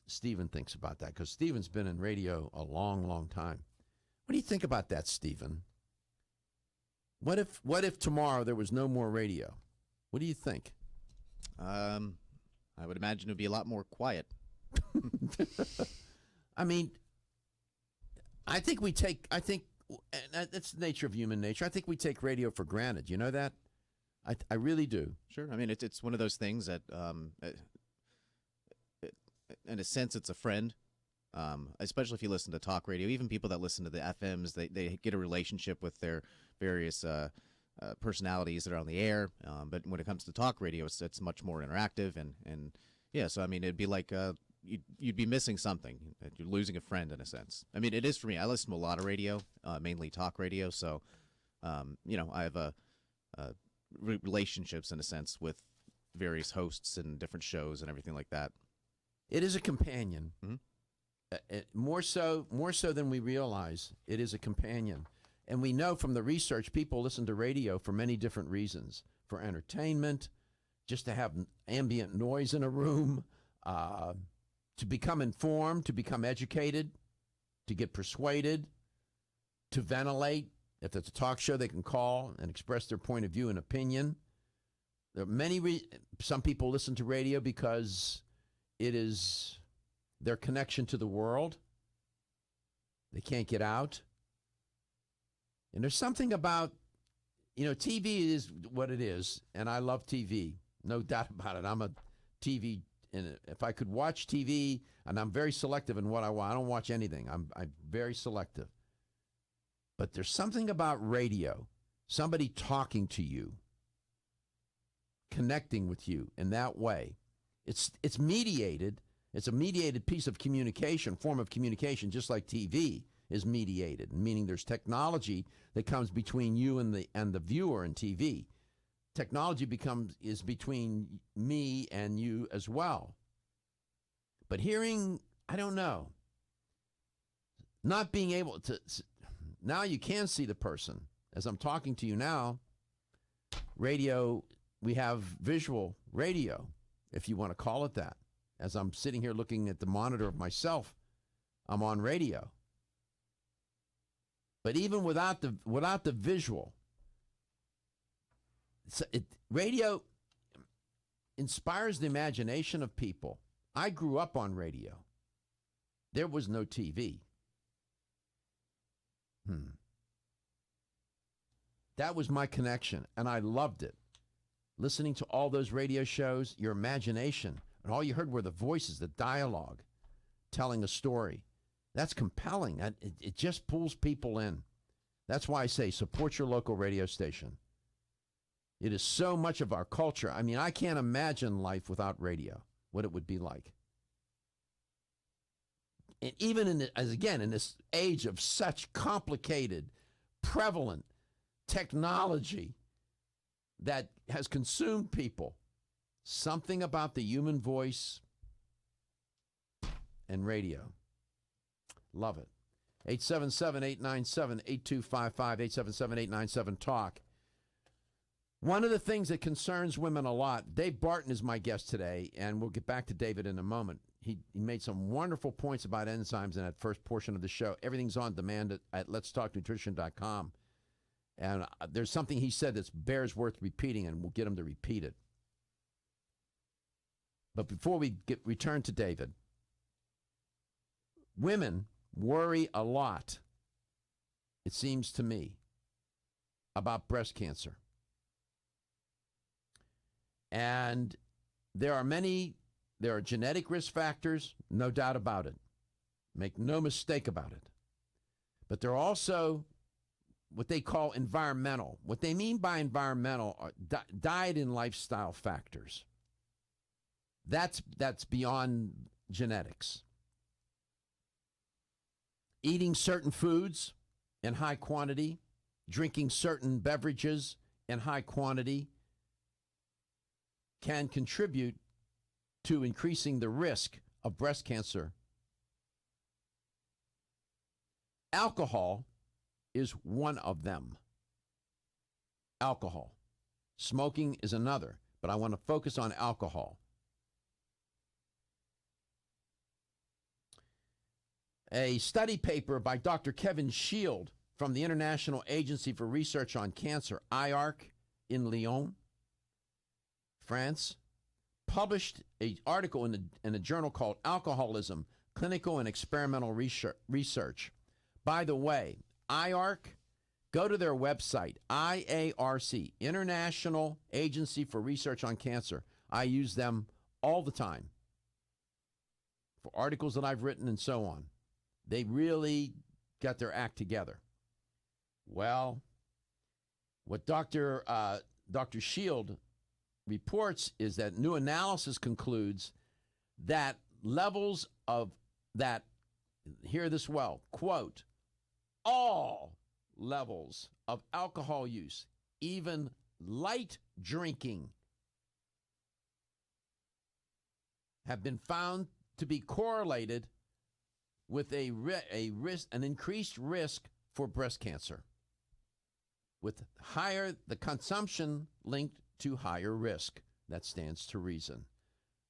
Stephen thinks about that, because Stephen's been in radio a long, long time. What do you think about that, Stephen? What if tomorrow there was no more radio? What do you think? I would imagine it would be a lot more quiet. I mean, I think and that's the nature of human nature. I think we take radio for granted. You know that? I really do. Sure. I mean, it's one of those things that, in a sense, it's a friend. Especially if you listen to talk radio. Even people that listen to the FMs, they get a relationship with their various personalities that are on the air. But when it comes to talk radio, it's much more interactive. And yeah, so I mean, it'd be like you'd be missing something. You're losing a friend in a sense. I mean, it is for me. I listen to a lot of radio, mainly talk radio. So, I have relationships in a sense with various hosts and different shows and everything like that. It is a companion. Mm-hmm. More so than we realize, it is a companion. And we know from the research, people listen to radio for many different reasons. For entertainment, just to have ambient noise in a room, to become informed, to become educated, to get persuaded, to ventilate. If it's a talk show, they can call and express their point of view and opinion. There are many some people listen to radio because it is their connection to the world. They can't get out. And there's something about, TV is what it is, and I love TV, no doubt about it. I'm a TV, and if I could watch TV, and I'm very selective in what I want. I don't watch anything. I'm very selective. But there's something about radio, somebody talking to you, connecting with you in that way. It's mediated. It's a mediated piece of communication, form of communication, just like TV is mediated, meaning there's technology that comes between you and the viewer in TV. Technology is between me and you as well. But hearing, I don't know, not being able to, now you can see the person. As I'm talking to you now, radio, we have visual radio, if you want to call it that. As I'm sitting here looking at the monitor of myself, I'm on radio. But even without the visual, radio, inspires the imagination of people. I grew up on radio. There was no TV. That was my connection, and I loved it. Listening to all those radio shows, your imagination, and all you heard were the voices, the dialogue, telling a story. That's compelling. It just pulls people in. That's why I say support your local radio station. It is so much of our culture. I mean, I can't imagine life without radio, what it would be like. And even in this age of such complicated, prevalent technology that has consumed people, something about the human voice and radio. Love it. 877-897-8255, 877-897-TALK. One of the things that concerns women a lot, Dave Barton is my guest today, and we'll get back to David in a moment. He made some wonderful points about enzymes in that first portion of the show. Everything's on demand at letstalknutrition.com. And there's something he said that bears worth repeating, and we'll get him to repeat it. But before we return to David, women worry a lot, it seems to me, about breast cancer. And there are genetic risk factors, no doubt about it. Make no mistake about it. But there are also what they call environmental. What they mean by environmental are diet and lifestyle factors. That's beyond genetics. Eating certain foods in high quantity, drinking certain beverages in high quantity can contribute to increasing the risk of breast cancer. Alcohol is one of them. Alcohol. Smoking is another, but I want to focus on alcohol. A study paper by Dr. Kevin Shield from the International Agency for Research on Cancer, IARC, in Lyon, France, published an article in a journal called Alcoholism, Clinical and Experimental Research. By the way, IARC, go to their website, IARC, International Agency for Research on Cancer. I use them all the time for articles that I've written and so on. They really got their act together. Well, what Dr. Shield reports is that new analysis concludes that levels of that, hear this well, quote, all levels of alcohol use, even light drinking, have been found to be correlated with an increased risk for breast cancer, with the consumption linked to higher risk. That stands to reason.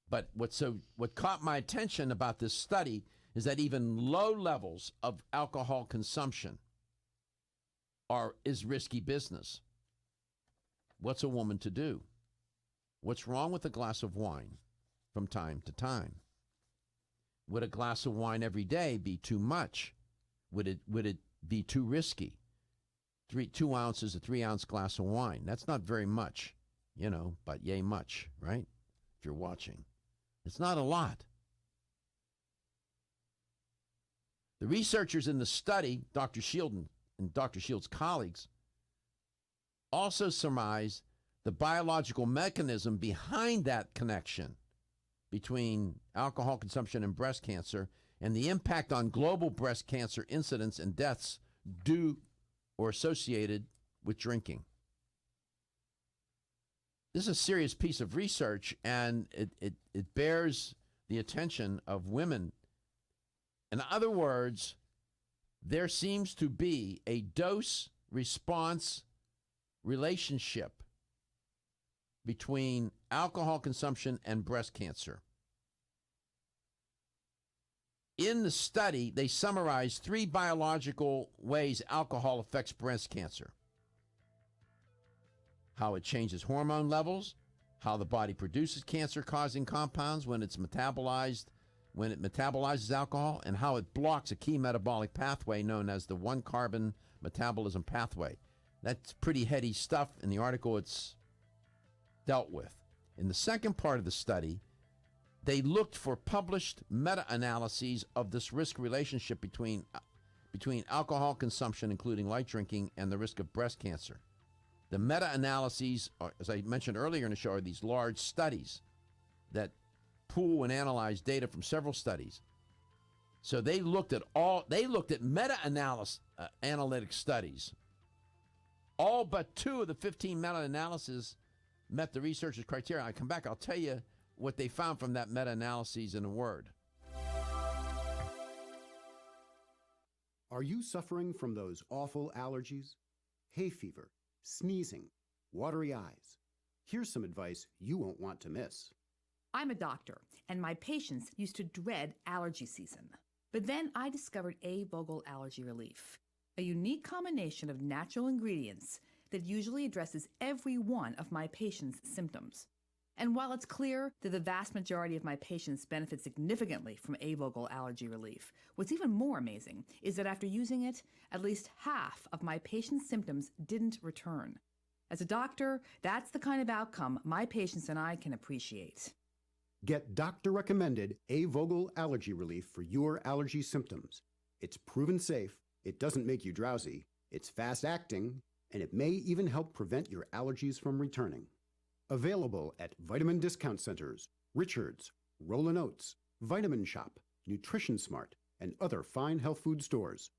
But what caught my attention about this study is that even low levels of alcohol consumption is risky business. What's a woman to do? What's wrong with a glass of wine from time to time? Would a glass of wine every day be too much? Would it be too risky? 2 ounces, a 3-ounce glass of wine. That's not very much, but yay much, right? If you're watching. It's not a lot. The researchers in the study, Dr. Shield and Dr. Shield's colleagues, also surmise the biological mechanism behind that connection between alcohol consumption and breast cancer and the impact on global breast cancer incidence and deaths due or associated with drinking. This is a serious piece of research, and it bears the attention of women. In other words, there seems to be a dose-response relationship between alcohol consumption and breast cancer. In the study, they summarized 3 biological ways alcohol affects breast cancer: how it changes hormone levels, how the body produces cancer-causing compounds when it metabolizes alcohol, and how it blocks a key metabolic pathway known as the 1-carbon metabolism pathway. That's pretty heady stuff. In the article, it's dealt with. In the second part of the study, they looked for published meta-analyses of this risk relationship between alcohol consumption, including light drinking, and the risk of breast cancer. The meta-analyses, as I mentioned earlier in the show, are these large studies that pool and analyze data from several studies. So they looked at meta-analytic studies. All but 2 of the 15 meta-analyses met the researchers' criteria. I come back, I'll tell you what they found from that meta-analyses in a word. Are you suffering from those awful allergies? Hay fever, sneezing, watery eyes? Here's some advice you won't want to miss. I'm a doctor, and my patients used to dread allergy season. But then I discovered A-Vogel Allergy Relief, a unique combination of natural ingredients that usually addresses every one of my patients' symptoms. And while it's clear that the vast majority of my patients benefit significantly from A-Vogel Allergy Relief, what's even more amazing is that after using it, at least half of my patients' symptoms didn't return. As a doctor, that's the kind of outcome my patients and I can appreciate. Get doctor-recommended A-Vogel Allergy Relief for your allergy symptoms. It's proven safe, it doesn't make you drowsy, it's fast-acting, and it may even help prevent your allergies from returning. Available at vitamin discount centers, Richards, Rollin' Oats, Vitamin Shop, Nutrition Smart, and other fine health food stores.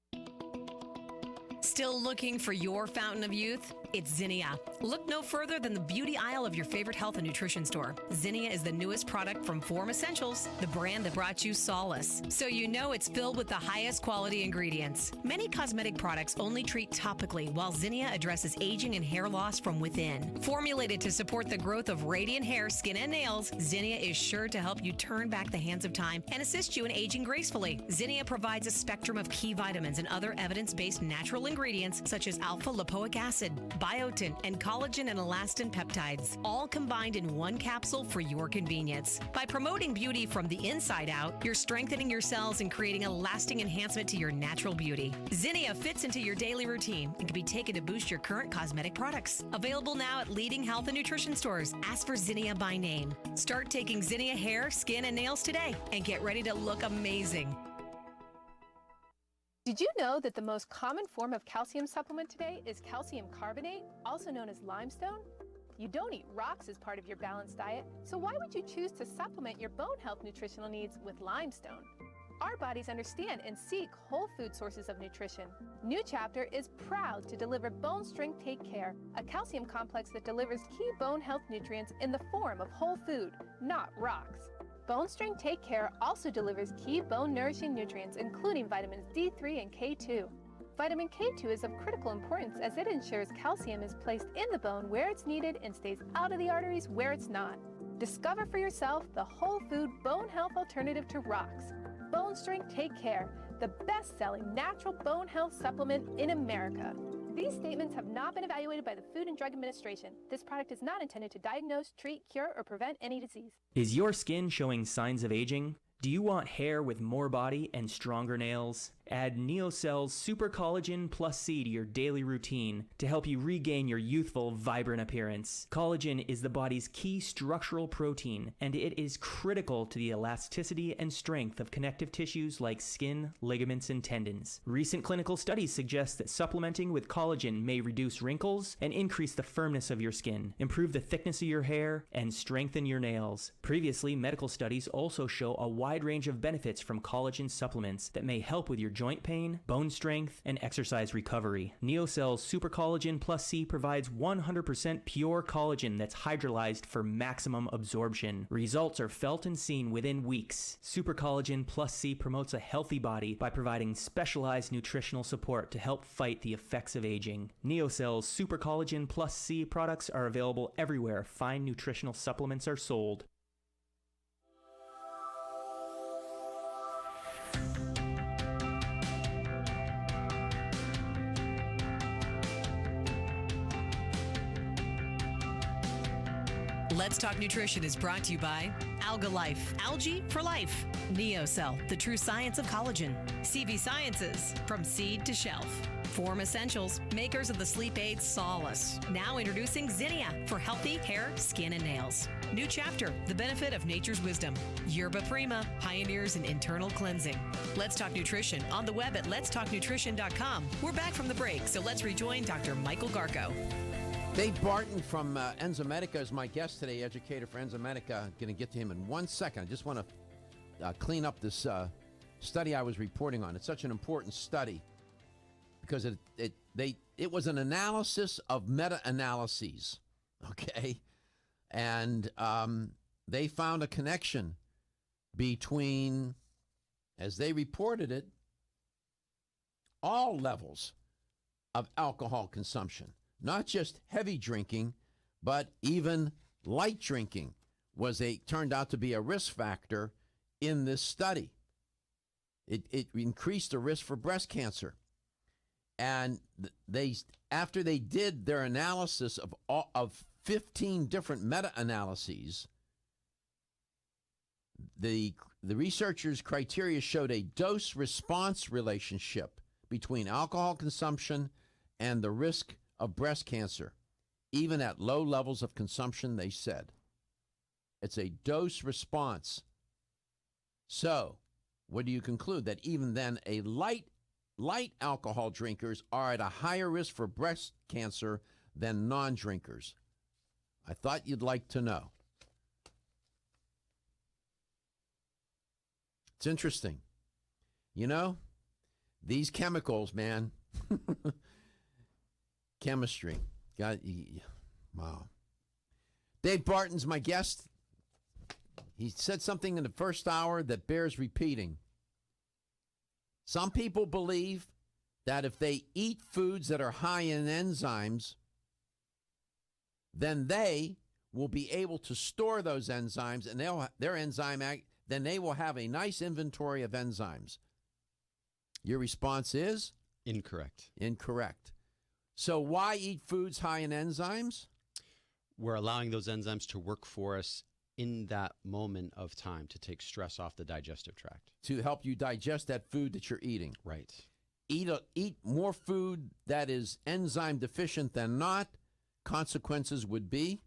Still looking for your fountain of youth? It's Zinnia. Look no further than the beauty aisle of your favorite health and nutrition store. Zinnia is the newest product from Form Essentials, the brand that brought you solace. So you know it's filled with the highest quality ingredients. Many cosmetic products only treat topically, while Zinnia addresses aging and hair loss from within. Formulated to support the growth of radiant hair, skin, and nails, Zinnia is sure to help you turn back the hands of time and assist you in aging gracefully. Zinnia provides a spectrum of key vitamins and other evidence-based natural ingredients such as alpha-lipoic acid, biotin, and collagen and elastin peptides, all combined in one capsule for your convenience. By promoting beauty from the inside out, you're strengthening your cells and creating a lasting enhancement to your natural beauty. Zinnia fits into your daily routine and can be taken to boost your current cosmetic products. Available now at leading health and nutrition stores. Ask for Zinnia by name. Start taking Zinnia hair, skin, and nails today and get ready to look amazing. Did you know that the most common form of calcium supplement today is calcium carbonate, also known as limestone? You don't eat rocks as part of your balanced diet, so why would you choose to supplement your bone health nutritional needs with limestone? Our bodies understand and seek whole food sources of nutrition. New Chapter is proud to deliver Bone Strength Take Care, a calcium complex that delivers key bone health nutrients in the form of whole food, not rocks. Bone Strength Take Care also delivers key bone-nourishing nutrients, including vitamins D3 and K2. Vitamin K2 is of critical importance as it ensures calcium is placed in the bone where it's needed and stays out of the arteries where it's not. Discover for yourself the whole food bone health alternative to rocks. Bone Strength Take Care, the best-selling natural bone health supplement in America. These statements have not been evaluated by the Food and Drug Administration. This product is not intended to diagnose, treat, cure, or prevent any disease. Is your skin showing signs of aging? Do you want hair with more body and stronger nails? Add NeoCell's Super Collagen Plus C to your daily routine to help you regain your youthful, vibrant appearance. Collagen is the body's key structural protein, and it is critical to the elasticity and strength of connective tissues like skin, ligaments, and tendons. Recent clinical studies suggest that supplementing with collagen may reduce wrinkles and increase the firmness of your skin, improve the thickness of your hair, and strengthen your nails. Previously, medical studies also show a wide range of benefits from collagen supplements that may help with your joint pain, bone strength, and exercise recovery. NeoCell's Super Collagen Plus C provides 100% pure collagen that's hydrolyzed for maximum absorption. Results are felt and seen within weeks. Super Collagen Plus C promotes a healthy body by providing specialized nutritional support to help fight the effects of aging. NeoCell's Super Collagen Plus C products are available everywhere fine nutritional supplements are sold. Let's Talk Nutrition is brought to you by Alga Life, algae for life. NeoCell, the true science of collagen. CV Sciences, from seed to shelf. Form Essentials, makers of the sleep aid Solace. Now introducing Zinnia for healthy hair, skin, and nails. New Chapter, the benefit of nature's wisdom. Yerba Prima, pioneers in internal cleansing. Let's Talk Nutrition on the web at letstalknutrition.com. We're back from the break, so let's rejoin Dr. Michael Garko. Dave Barton from Enzymedica is my guest today, educator for Enzymedica. I'm going to get to him in 1 second. I just want to clean up this study I was reporting on. It's such an important study because it was an analysis of meta-analyses, okay? And they found a connection between, as they reported it, all levels of alcohol consumption. Not just heavy drinking, but even light drinking turned out to be a risk factor in this study. It increased the risk for breast cancer. And after they did their analysis of 15 different meta-analyses, the researchers' criteria showed a dose-response relationship between alcohol consumption and the risk of breast cancer, even at low levels of consumption, they said. It's a dose response. So, what do you conclude? That even then, a light alcohol drinkers are at a higher risk for breast cancer than non-drinkers. I thought you'd like to know. It's interesting. You know, these chemicals, man. Chemistry. Wow. Dave Barton's my guest. He said something in the first hour that bears repeating. Some people believe that if they eat foods that are high in enzymes, then they will be able to store those enzymes, and then they will have a nice inventory of enzymes. Your response is? Incorrect. Incorrect. So why eat foods high in enzymes? We're allowing those enzymes to work for us in that moment of time to take stress off the digestive tract. To help you digest that food that you're eating. Right. Eat more food that is enzyme deficient than not. Consequences would be?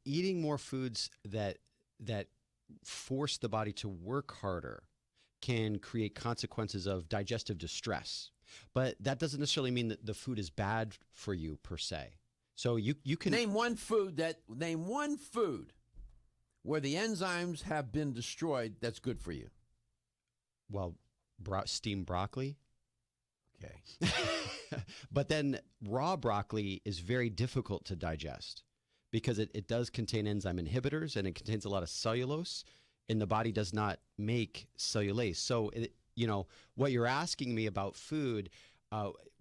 Eating more foods that force the body to work harder can create consequences of digestive distress. But that doesn't necessarily mean that the food is bad for you per se. So you can name one food where the enzymes have been destroyed that's good for you. Well, steamed broccoli. Okay. But then raw broccoli is very difficult to digest because it does contain enzyme inhibitors and it contains a lot of cellulose, and the body does not make cellulase. So, what you're asking me about food,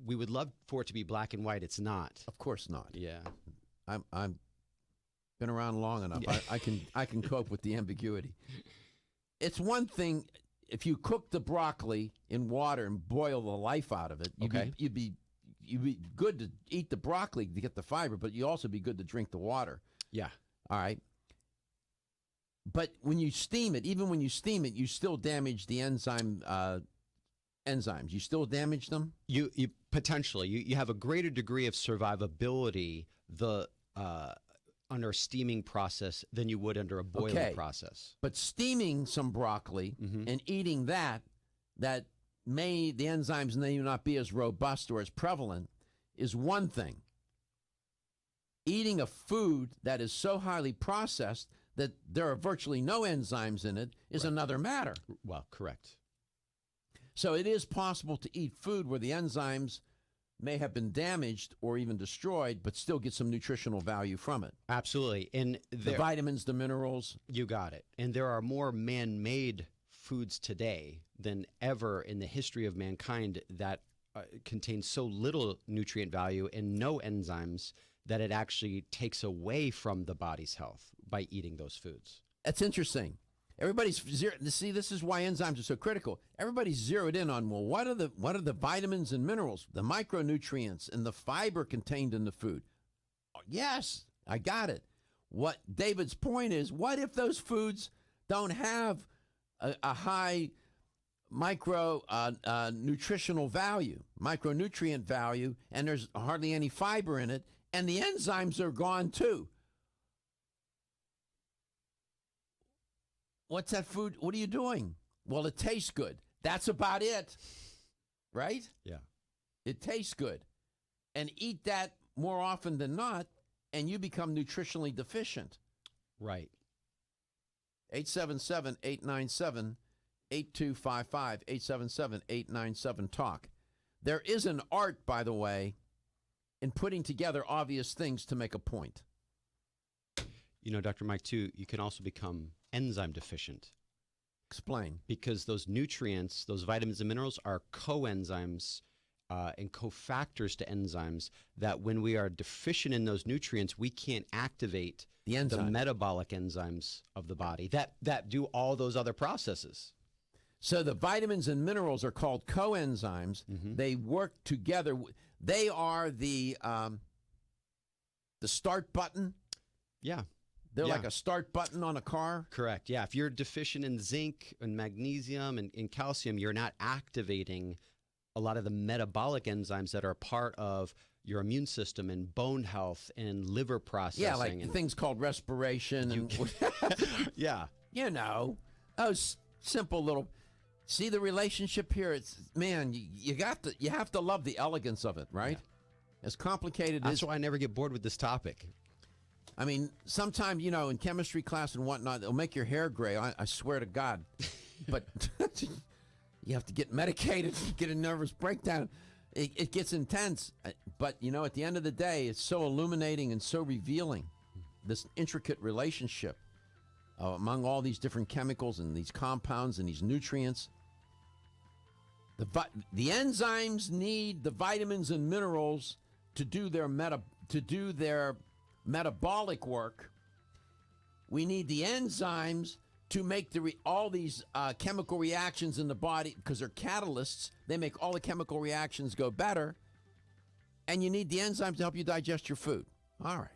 we would love for it to be black and white. It's not. Of course not. Yeah. I'm been around long enough. I can cope with the ambiguity. It's one thing if you cook the broccoli in water and boil the life out of it. You'd be good to eat the broccoli to get the fiber, but you also be good to drink the water. Yeah. All right. But when you steam it, you still damage the enzymes. You still damage them? You potentially. You have a greater degree of survivability under a steaming process than you would under a boiling process. But steaming some broccoli and eating that the enzymes may not be as robust or as prevalent is one thing. Eating a food that is so highly processed that there are virtually no enzymes in it is another matter. Well, correct. So it is possible to eat food where the enzymes may have been damaged or even destroyed, but still get some nutritional value from it. Absolutely. And the vitamins, the minerals. You got it. And there are more man-made foods today than ever in the history of mankind that contain so little nutrient value and no enzymes that it actually takes away from the body's health by eating those foods. That's interesting. Everybody's see, this is why enzymes are so critical. Everybody's zeroed in on, well, what are the vitamins and minerals, the micronutrients and the fiber contained in the food? Yes, I got it. What David's point is, what if those foods don't have a high nutritional value, micronutrient value, and there's hardly any fiber in it, and the enzymes are gone too? What's that food? What are you doing? Well, it tastes good. That's about it, right? Yeah. It tastes good. And eat that more often than not, and you become nutritionally deficient. Right. 877-897-8255, 877-897-TALK. There is an art, by the way, in putting together obvious things to make a point. You know, Dr. Mike, too, you can also become enzyme deficient. Explain. Because those nutrients, those vitamins and minerals are coenzymes and cofactors to enzymes that when we are deficient in those nutrients, we can't activate the metabolic enzymes of the body that do all those other processes. So the vitamins and minerals are called coenzymes. Mm-hmm. They work together. They are the start button. Yeah. They're like a start button on a car? Correct. Yeah. If you're deficient in zinc and magnesium and in calcium, you're not activating a lot of the metabolic enzymes that are part of your immune system and bone health and liver processing. Yeah, like things called respiration. Yeah. You know, those simple little... See the relationship here? It's, man, you have to love the elegance of it, right? Yeah. As complicated as... That's why I never get bored with this topic. I mean, sometimes, you know, in chemistry class and whatnot, they'll make your hair gray. I swear to God. But you have to get medicated, get a nervous breakdown. It gets intense. But, you know, at the end of the day, it's so illuminating and so revealing, this intricate relationship among all these different chemicals and these compounds and these nutrients. The enzymes need the vitamins and minerals to do their metabolic work. We need the enzymes to make all these chemical reactions in the body, because they're catalysts. They make all the chemical reactions go better. And you need the enzymes to help you digest your food. All right.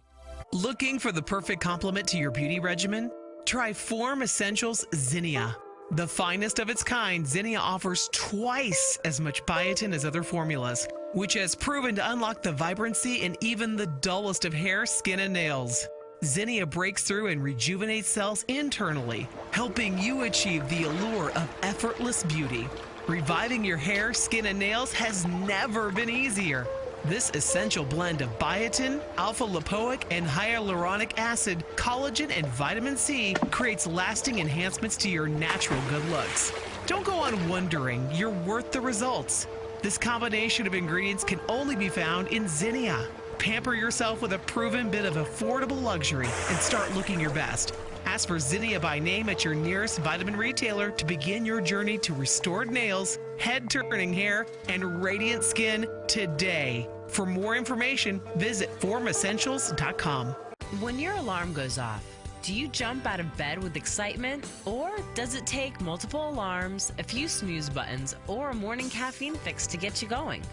Looking for the perfect complement to your beauty regimen? Try Form Essentials Zinnia. The finest of its kind, Zinnia offers twice as much biotin as other formulas, which has proven to unlock the vibrancy in even the dullest of hair, skin, and nails. Zinnia breaks through and rejuvenates cells internally, helping you achieve the allure of effortless beauty. Reviving your hair, skin, and nails has never been easier. This essential blend of biotin, alpha-lipoic, and hyaluronic acid, collagen, and vitamin C creates lasting enhancements to your natural good looks. Don't go on wondering. You're worth the results. This combination of ingredients can only be found in Zinnia. Pamper yourself with a proven bit of affordable luxury and start looking your best. Ask for Zinnia by name at your nearest vitamin retailer to begin your journey to restored nails, head-turning hair, and radiant skin today. For more information, visit formessentials.com. When your alarm goes off, do you jump out of bed with excitement? Or does it take multiple alarms, a few snooze buttons, or a morning caffeine fix to get you going?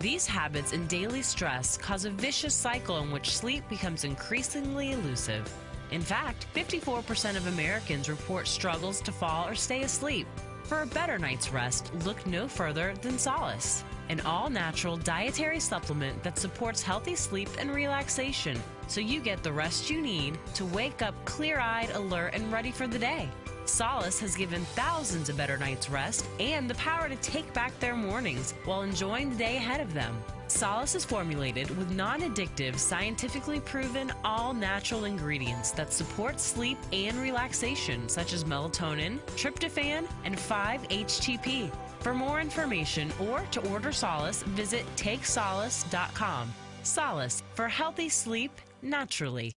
These habits and daily stress cause a vicious cycle in which sleep becomes increasingly elusive. In fact, 54% of Americans report struggles to fall or stay asleep. For a better night's rest, look no further than Solace, an all-natural dietary supplement that supports healthy sleep and relaxation, so you get the rest you need to wake up clear-eyed, alert, and ready for the day. Solace has given thousands a better night's rest and the power to take back their mornings while enjoying the day ahead of them. Solace is formulated with non-addictive, scientifically proven, all-natural ingredients that support sleep and relaxation, such as melatonin, tryptophan, and 5-HTP. For more information or to order Solace, visit takesolace.com. Solace, for healthy sleep naturally.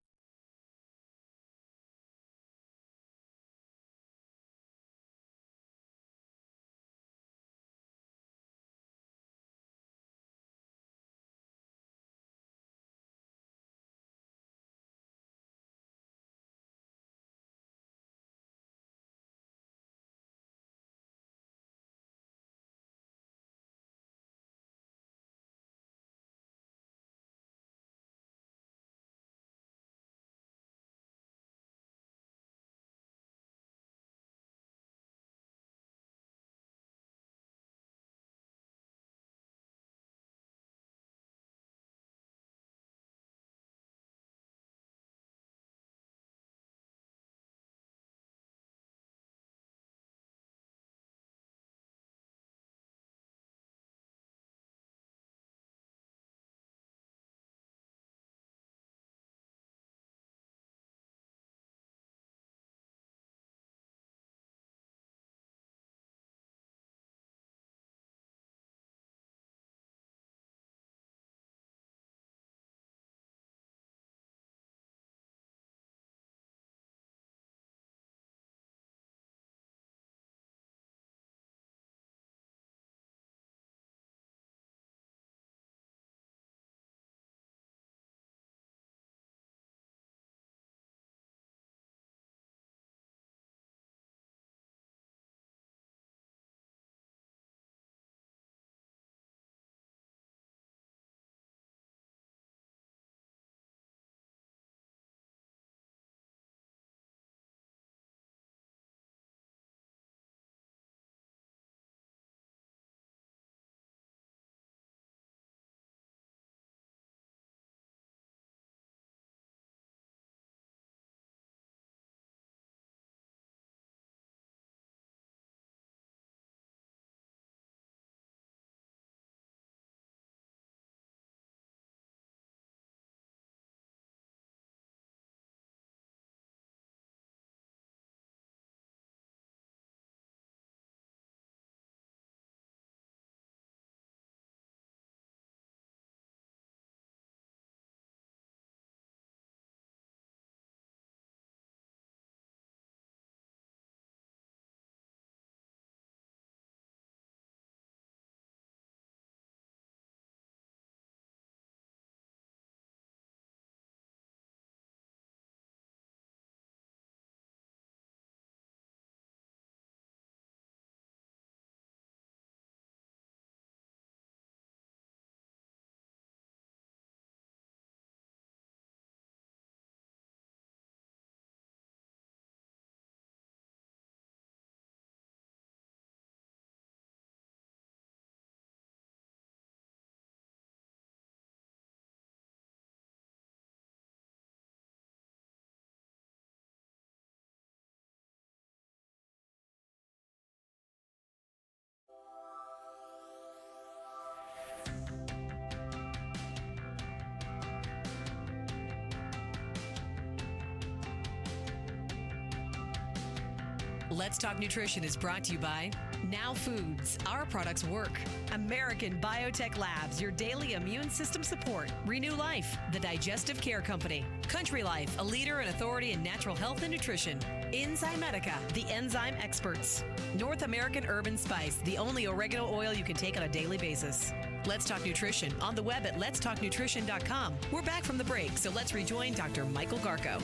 Let's Talk Nutrition is brought to you by Now Foods. Our products work. American Biotech Labs, your daily immune system support. Renew Life, the digestive care company. Country Life, a leader and authority in natural health and nutrition. Enzymedica, the enzyme experts. North American Herb and Spice, the only oregano oil you can take on a daily basis. Let's Talk Nutrition on the web at letstalknutrition.com. We're back from the break, so let's rejoin Dr. Michael Garko.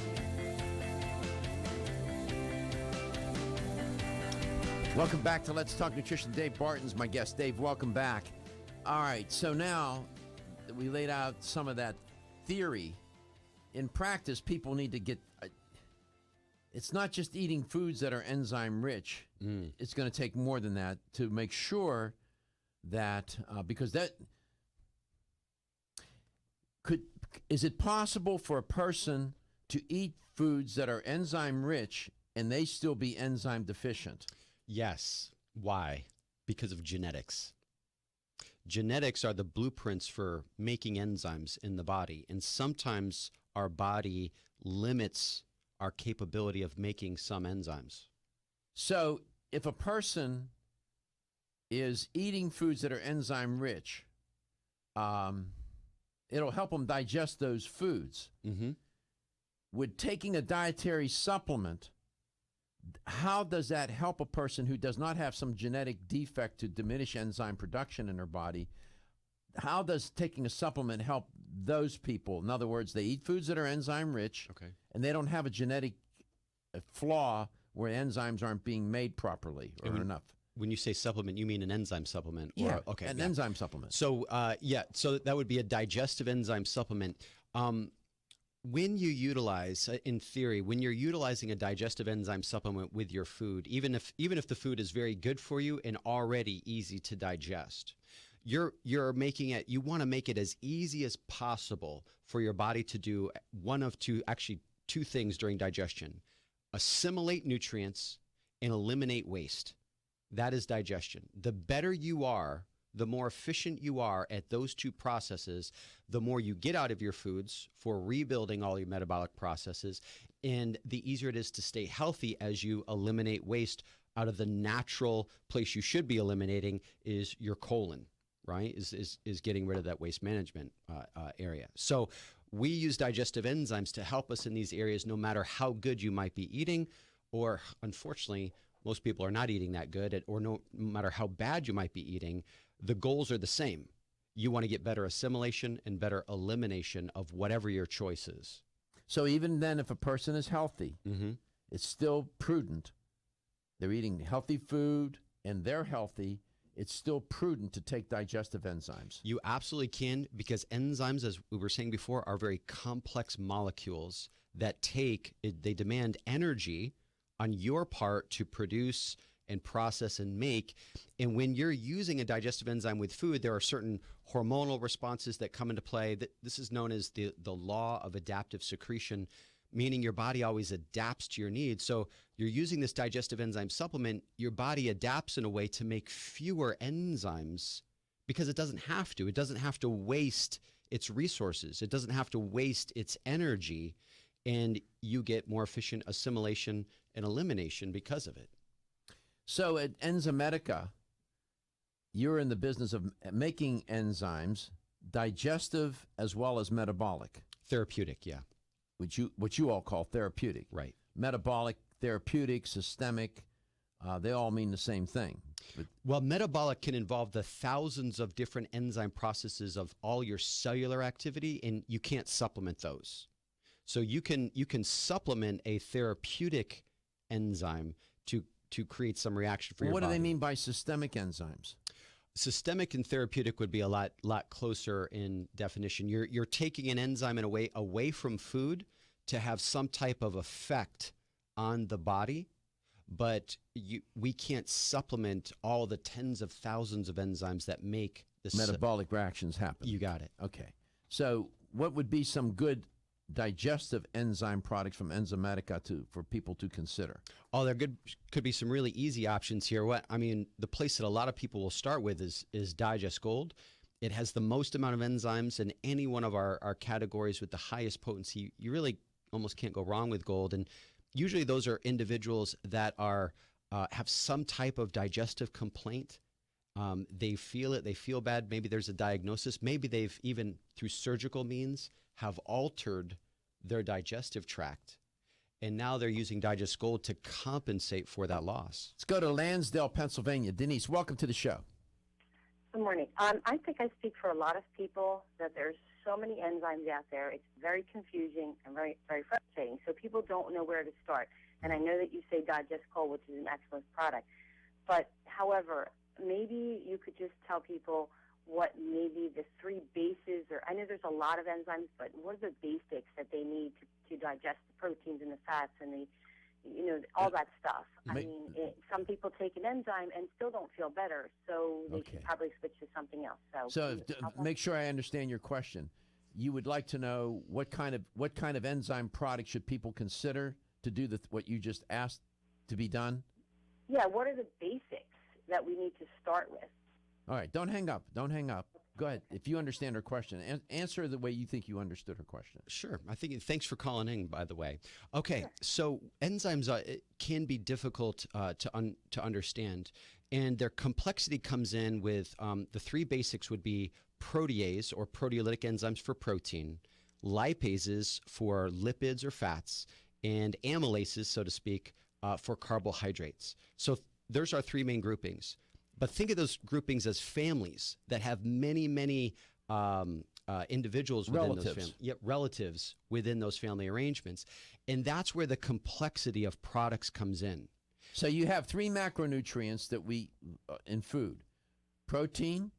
Welcome back to Let's Talk Nutrition. Dave Barton's my guest. Dave, welcome back. All right, so now that we laid out some of that theory, in practice, people need to get... it's not just eating foods that are enzyme rich. It's going to take more than that to make sure that, because that... is it possible for a person to eat foods that are enzyme rich and they still be enzyme deficient? Yes. Why? Because of genetics. Genetics are the blueprints for making enzymes in the body, and sometimes our body limits our capability of making some enzymes. So if a person is eating foods that are enzyme rich, it'll help them digest those foods. Would taking a dietary supplement, how does that help a person who does not have some genetic defect to diminish enzyme production in their body? How does taking a supplement help those people? In other words, they eat foods that are enzyme rich, and they don't have a genetic flaw where enzymes aren't being made properly or enough. When you say supplement, you mean an enzyme supplement? Yeah, or, an enzyme supplement. So, so that would be a digestive enzyme supplement. When you utilize, in theory, when you're utilizing a digestive enzyme supplement with your food, even if the food is very good for you and already easy to digest, you're making it. You want to make it as easy as possible for your body to do two things during digestion: assimilate nutrients and eliminate waste. That is digestion. The better you are, the more efficient you are at those two processes, the more you get out of your foods for rebuilding all your metabolic processes, and the easier it is to stay healthy as you eliminate waste out of the natural place you should be eliminating is your colon, right? Is getting rid of that waste management area. So we use digestive enzymes to help us in these areas, no matter how good you might be eating, or unfortunately, most people are not eating that good, or no matter how bad you might be eating. The goals are the same. You want to get better assimilation and better elimination of whatever your choice is. So even then, if a person is healthy, it's still prudent. They're eating healthy food and they're healthy. It's still prudent to take digestive enzymes. You absolutely can, because enzymes, as we were saying before, are very complex molecules that they demand energy on your part to produce and process and make. And when you're using a digestive enzyme with food, there are certain hormonal responses that come into play. This is known as the law of adaptive secretion, meaning your body always adapts to your needs. So you're using this digestive enzyme supplement, your body adapts in a way to make fewer enzymes because it doesn't have to. It doesn't have to waste its resources. It doesn't have to waste its energy, and you get more efficient assimilation and elimination because of it. So at Enzymedica, you're in the business of making enzymes, digestive as well as metabolic. Therapeutic, yeah. What you all call therapeutic. Right. Metabolic, therapeutic, systemic, they all mean the same thing. Well, metabolic can involve the thousands of different enzyme processes of all your cellular activity, and you can't supplement those. So you can supplement a therapeutic enzyme to create some reaction for your body. What do they mean by systemic enzymes? Systemic and therapeutic would be a lot closer in definition. You're taking an enzyme in a way away from food to have some type of effect on the body, but we can't supplement all the tens of thousands of enzymes that make this metabolic reactions happen. You got it. Okay. So what would be some good digestive enzyme products from Enzymedica for people to consider? Oh, there could be some really easy options here. The place that a lot of people will start with is Digest Gold. It has the most amount of enzymes in any one of our categories with the highest potency. You really almost can't go wrong with Gold. And usually those are individuals that are have some type of digestive complaint. They feel it, they feel bad. Maybe there's a diagnosis. Maybe they've even, through surgical means, have altered their digestive tract. And now they're using Digest Gold to compensate for that loss. Let's go to Lansdale, Pennsylvania. Denise, welcome to the show. Good morning. I think I speak for a lot of people that there's so many enzymes out there. It's very confusing and very, very frustrating. So people don't know where to start. And I know that you say Digest Gold, which is an excellent product. But, however, maybe you could just tell people what maybe the three bases, or I know there's a lot of enzymes, but what are the basics that they need to digest the proteins and the fats and the, all that stuff. Some people take an enzyme and still don't feel better, so they should probably switch to something else. So make sure I understand your question. You would like to know what kind of enzyme product should people consider to do what you just asked to be done? Yeah, what are the basics that we need to start with? All right, don't hang up. Don't hang up. Go ahead. If you understand her question, answer the way you think you understood her question. Sure. Thanks for calling in, by the way. Okay, sure. So enzymes can be difficult to understand, and their complexity comes in with the three basics would be protease or proteolytic enzymes for protein, lipases for lipids or fats, and amylases, so to speak, for carbohydrates. So there's our three main groupings. But think of those groupings as families that have many, many individuals within those families. Yep, relatives within those family arrangements. And that's where the complexity of products comes in. So you have three macronutrients that we in food: protein,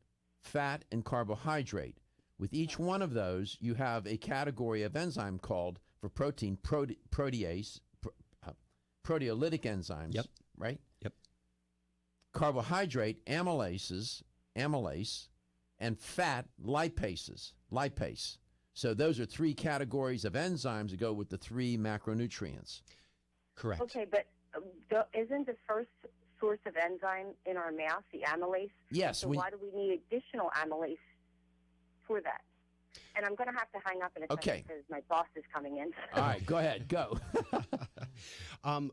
fat, and carbohydrate. With each one of those, you have a category of enzyme called, for protein, protease, proteolytic enzymes. Yep. Right? Yep. Carbohydrate, amylase, and fat, lipase. So those are three categories of enzymes that go with the three macronutrients. Correct. Okay, but isn't the first source of enzyme in our mouth the amylase? Yes. So why do we need additional amylase for that? And I'm going to have to hang up in a second because my boss is coming in. All right, go ahead, go.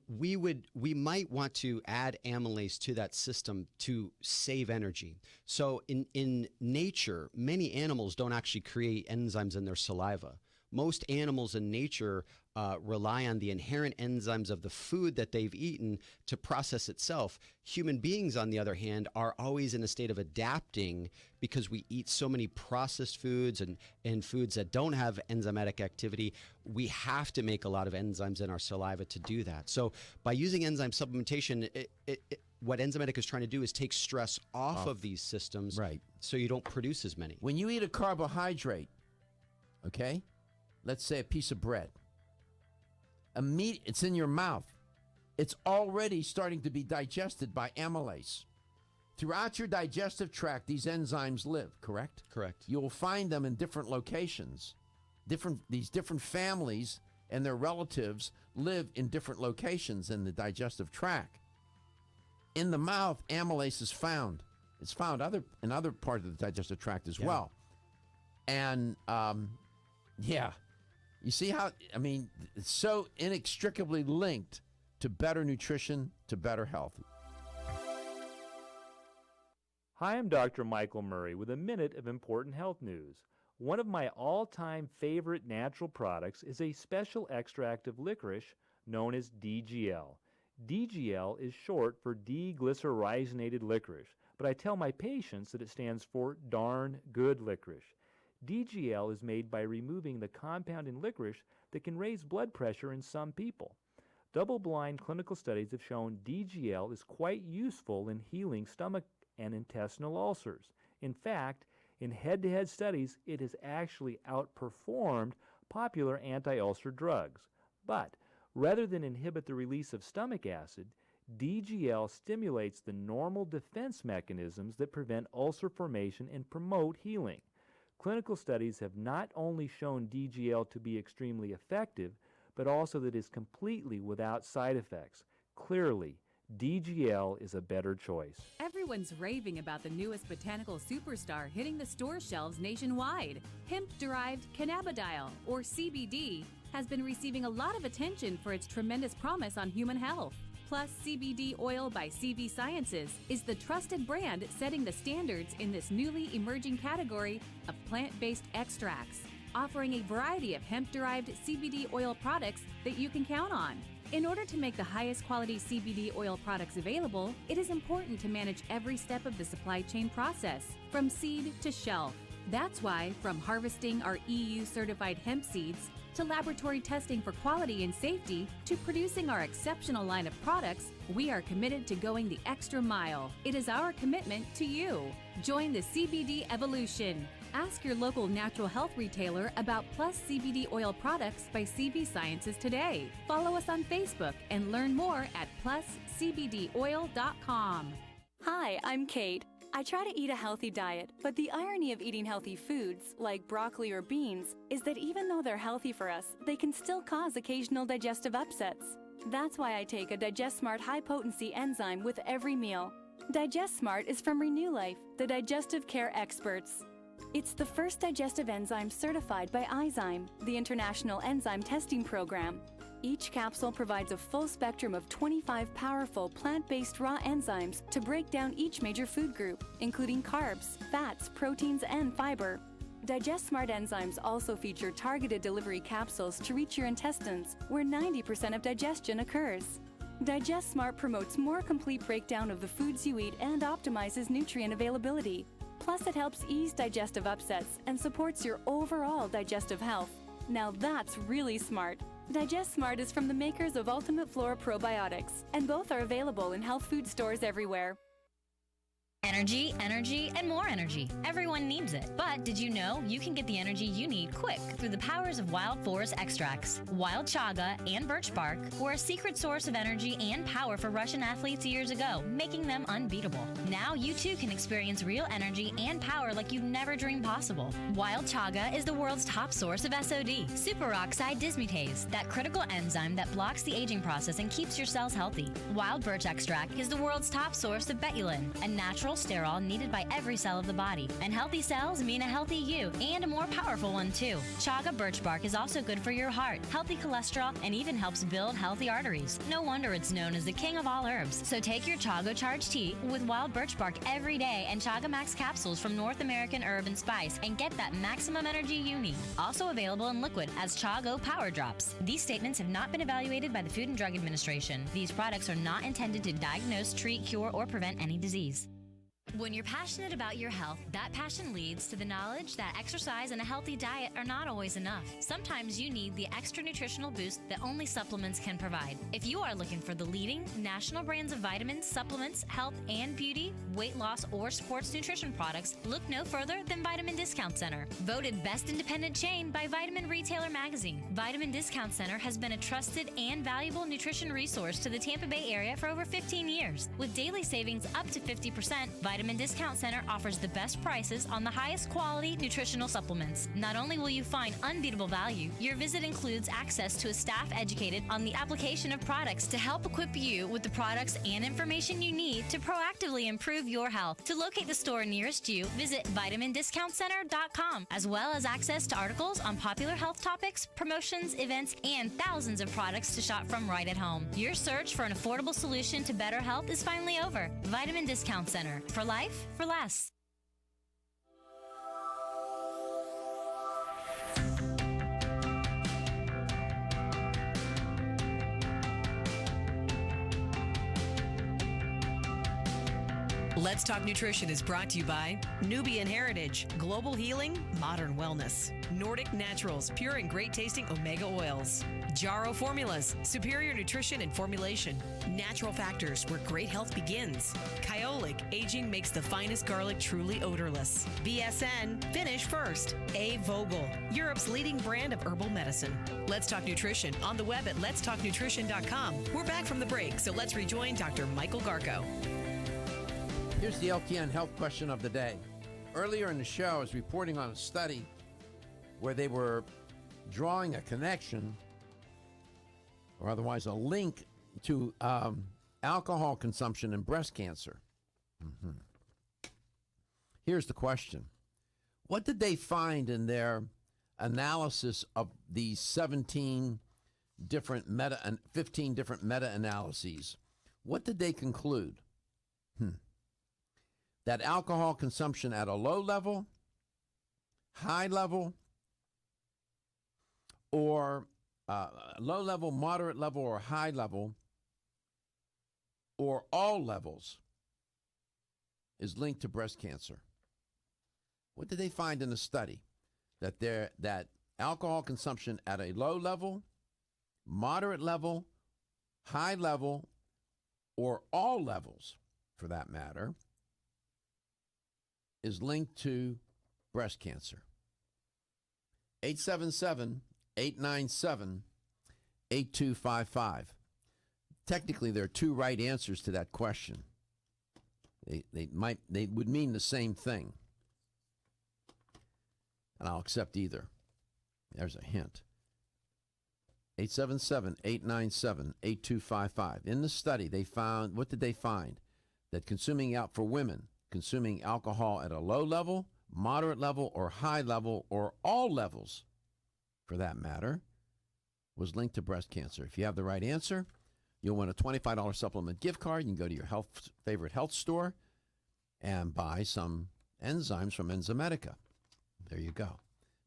We might want to add amylase to that system to save energy. So in nature, many animals don't actually create enzymes in their saliva. Most animals in nature rely on the inherent enzymes of the food that they've eaten to process itself. Human beings, on the other hand, are always in a state of adapting because we eat so many processed foods and foods that don't have enzymatic activity. We have to make a lot of enzymes in our saliva to do that. So by using enzyme supplementation, what Enzymedica is trying to do is take stress off of these systems, right? So you don't produce as many. When you eat a carbohydrate, okay, let's say a piece of bread, it's in your mouth. It's already starting to be digested by amylase. Throughout your digestive tract, these enzymes live, correct? Correct. You'll find them in different locations. These different families and their relatives live in different locations in the digestive tract. In the mouth, amylase is found. It's found in other parts of the digestive tract as well. And, you see how, it's so inextricably linked to better nutrition, to better health. Hi, I'm Dr. Michael Murray with a minute of important health news. One of my all-time favorite natural products is a special extract of licorice known as DGL. DGL is short for deglycyrrhizated licorice, but I tell my patients that it stands for darn good licorice. DGL is made by removing the compound in licorice that can raise blood pressure in some people. Double-blind clinical studies have shown DGL is quite useful in healing stomach and intestinal ulcers. In fact, in head-to-head studies, it has actually outperformed popular anti-ulcer drugs. But rather than inhibit the release of stomach acid, DGL stimulates the normal defense mechanisms that prevent ulcer formation and promote healing. Clinical studies have not only shown DGL to be extremely effective, but also that it is completely without side effects. Clearly, DGL is a better choice. Everyone's raving about the newest botanical superstar hitting the store shelves nationwide. Hemp-derived cannabidiol, or CBD, has been receiving a lot of attention for its tremendous promise on human health. Plus CBD Oil by CV Sciences is the trusted brand setting the standards in this newly emerging category of plant-based extracts, offering a variety of hemp-derived CBD oil products that you can count on. In order to make the highest quality CBD oil products available, it is important to manage every step of the supply chain process, from seed to shelf. That's why, from harvesting our EU-certified hemp seeds, to laboratory testing for quality and safety, to producing our exceptional line of products, we are committed to going the extra mile. It is our commitment to you. Join the CBD evolution. Ask your local natural health retailer about Plus CBD oil products by CV Sciences today. Follow us on Facebook and learn more at pluscbdoil.com. Hi, I'm Kate. I try to eat a healthy diet, but the irony of eating healthy foods, like broccoli or beans, is that even though they're healthy for us, they can still cause occasional digestive upsets. That's why I take a Digest Smart high-potency enzyme with every meal. Digest Smart is from Renew Life, the digestive care experts. It's the first digestive enzyme certified by Enzyme, the international enzyme testing program. Each capsule provides a full spectrum of 25 powerful plant-based raw enzymes to break down each major food group, including carbs, fats, proteins, and fiber. Digest Smart enzymes also feature targeted delivery capsules to reach your intestines, where 90% of digestion occurs. Digest Smart promotes more complete breakdown of the foods you eat and optimizes nutrient availability. Plus, it helps ease digestive upsets and supports your overall digestive health. Now that's really smart. Digest Smart is from the makers of Ultimate Flora Probiotics, and both are available in health food stores everywhere. Energy, energy, and more energy. Everyone needs it. But did you know you can get the energy you need quick through the powers of wild forest extracts? Wild chaga and birch bark were a secret source of energy and power for Russian athletes years ago, making them unbeatable. Now you too can experience real energy and power like you've never dreamed possible. Wild chaga is the world's top source of SOD, superoxide dismutase, that critical enzyme that blocks the aging process and keeps your cells healthy. Wild birch extract is the world's top source of betulin, a natural sterol needed by every cell of the body. And healthy cells mean a healthy you, and a more powerful one too. Chaga birch bark is also good for your heart, healthy cholesterol, and even helps build healthy arteries. No wonder it's known as the king of all herbs. So take your Chaga Charge tea with wild birch bark every day and Chaga Max capsules from North American Herb and Spice and get that maximum energy you need. Also available in liquid as Chago Power Drops. These statements have not been evaluated by the Food and Drug Administration. These products are not intended to diagnose, treat, cure, or prevent any disease. When you're passionate about your health, that passion leads to the knowledge that exercise and a healthy diet are not always enough. Sometimes you need the extra nutritional boost that only supplements can provide. If you are looking for the leading national brands of vitamins, supplements, health and beauty, weight loss, or sports nutrition products, look no further than Vitamin Discount Center. Voted Best Independent Chain by Vitamin Retailer Magazine, Vitamin Discount Center has been a trusted and valuable nutrition resource to the Tampa Bay area for over 15 years. With daily savings up to 50%, Vitamin Discount Center offers the best prices on the highest quality nutritional supplements. Not only will you find unbeatable value, your visit includes access to a staff educated on the application of products to help equip you with the products and information you need to proactively improve your health. To locate the store nearest you, visit vitamindiscountcenter.com, as well as access to articles on popular health topics, promotions, events, and thousands of products to shop from right at home. Your search for an affordable solution to better health is finally over. Vitamin Discount Center. For life, for less. Let's Talk Nutrition is brought to you by Nubian Heritage, Global Healing, Modern Wellness, Nordic Naturals, pure and great tasting omega oils, Jarrow Formulas, superior nutrition and formulation, Natural Factors, where great health begins, Kyolic, aging makes the finest garlic truly odorless, BSN, finish first, A. Vogel, Europe's leading brand of herbal medicine. Let's Talk Nutrition on the web at letstalknutrition.com. We're back from the break, so let's rejoin Dr. Michael Garko. Here's the LTN health question of the day. Earlier in the show, I was reporting on a study where they were drawing a connection, or otherwise a link, to alcohol consumption and breast cancer. Here's the question. What did they find in their analysis of these 15 different meta-analyses What did they conclude? That alcohol consumption at a low level, high level, or low level, moderate level, or high level, or all levels is linked to breast cancer. What did they find in the study? That alcohol consumption at a low level, moderate level, high level, or all levels, for that matter, is linked to breast cancer. 877-897-8255. Technically, there are two right answers to that question. They would mean the same thing. And I'll accept either. There's a hint. 877-897-8255. In the study, they found, what did they find? That for women, consuming alcohol at a low level, moderate level, or high level, or all levels, for that matter, was linked to breast cancer. If you have the right answer, you'll win a $25 supplement gift card. You can go to your favorite health store and buy some enzymes from Enzymedica. There you go.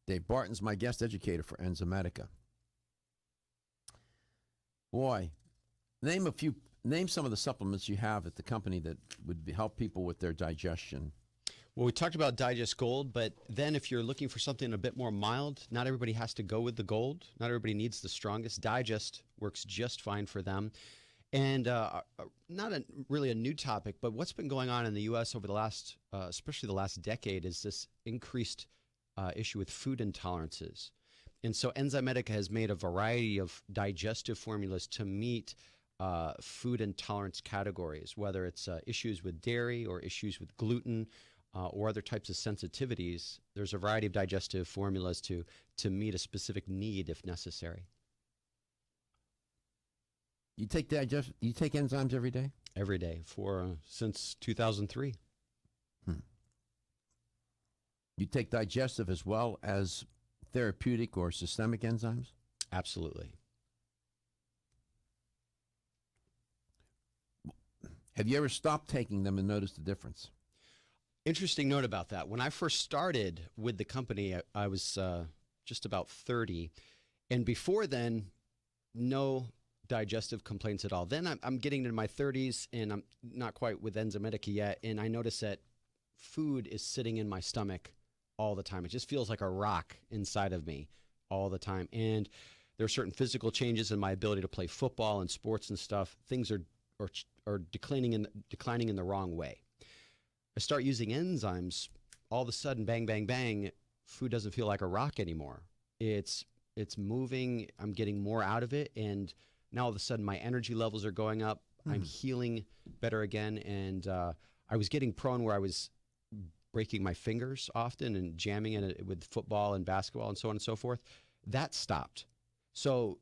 Dave Barton's my guest educator for Enzymedica. Boy, name some of the supplements you have at the company that would help people with their digestion. Well, we talked about Digest Gold, but then if you're looking for something a bit more mild, not everybody has to go with the gold. Not everybody needs the strongest. Digest works just fine for them. And really a new topic, but what's been going on in the U.S. over the last, especially the last decade, is this increased issue with food intolerances. And so Enzymedica has made a variety of digestive formulas to meet food intolerance categories, whether it's issues with dairy or issues with gluten or other types of sensitivities. There's a variety of digestive formulas to meet a specific need if necessary. You take enzymes every day? Every day since 2003. You take digestive as well as therapeutic or systemic enzymes? Absolutely. Have you ever stopped taking them and noticed the difference? Interesting note about that. When I first started with the company, I was just about 30. And before then, no digestive complaints at all. Then I'm getting into my 30s, and I'm not quite with Enzymedica yet. And I notice that food is sitting in my stomach all the time. It just feels like a rock inside of me all the time. And there are certain physical changes in my ability to play football and sports and stuff. Things are declining in the wrong way. I start using enzymes, all of a sudden, bang, bang, bang, food doesn't feel like a rock anymore. It's moving, I'm getting more out of it, and now all of a sudden my energy levels are going up, I'm healing better again, and I was getting prone where I was breaking my fingers often and jamming it with football and basketball and so on and so forth. That stopped. So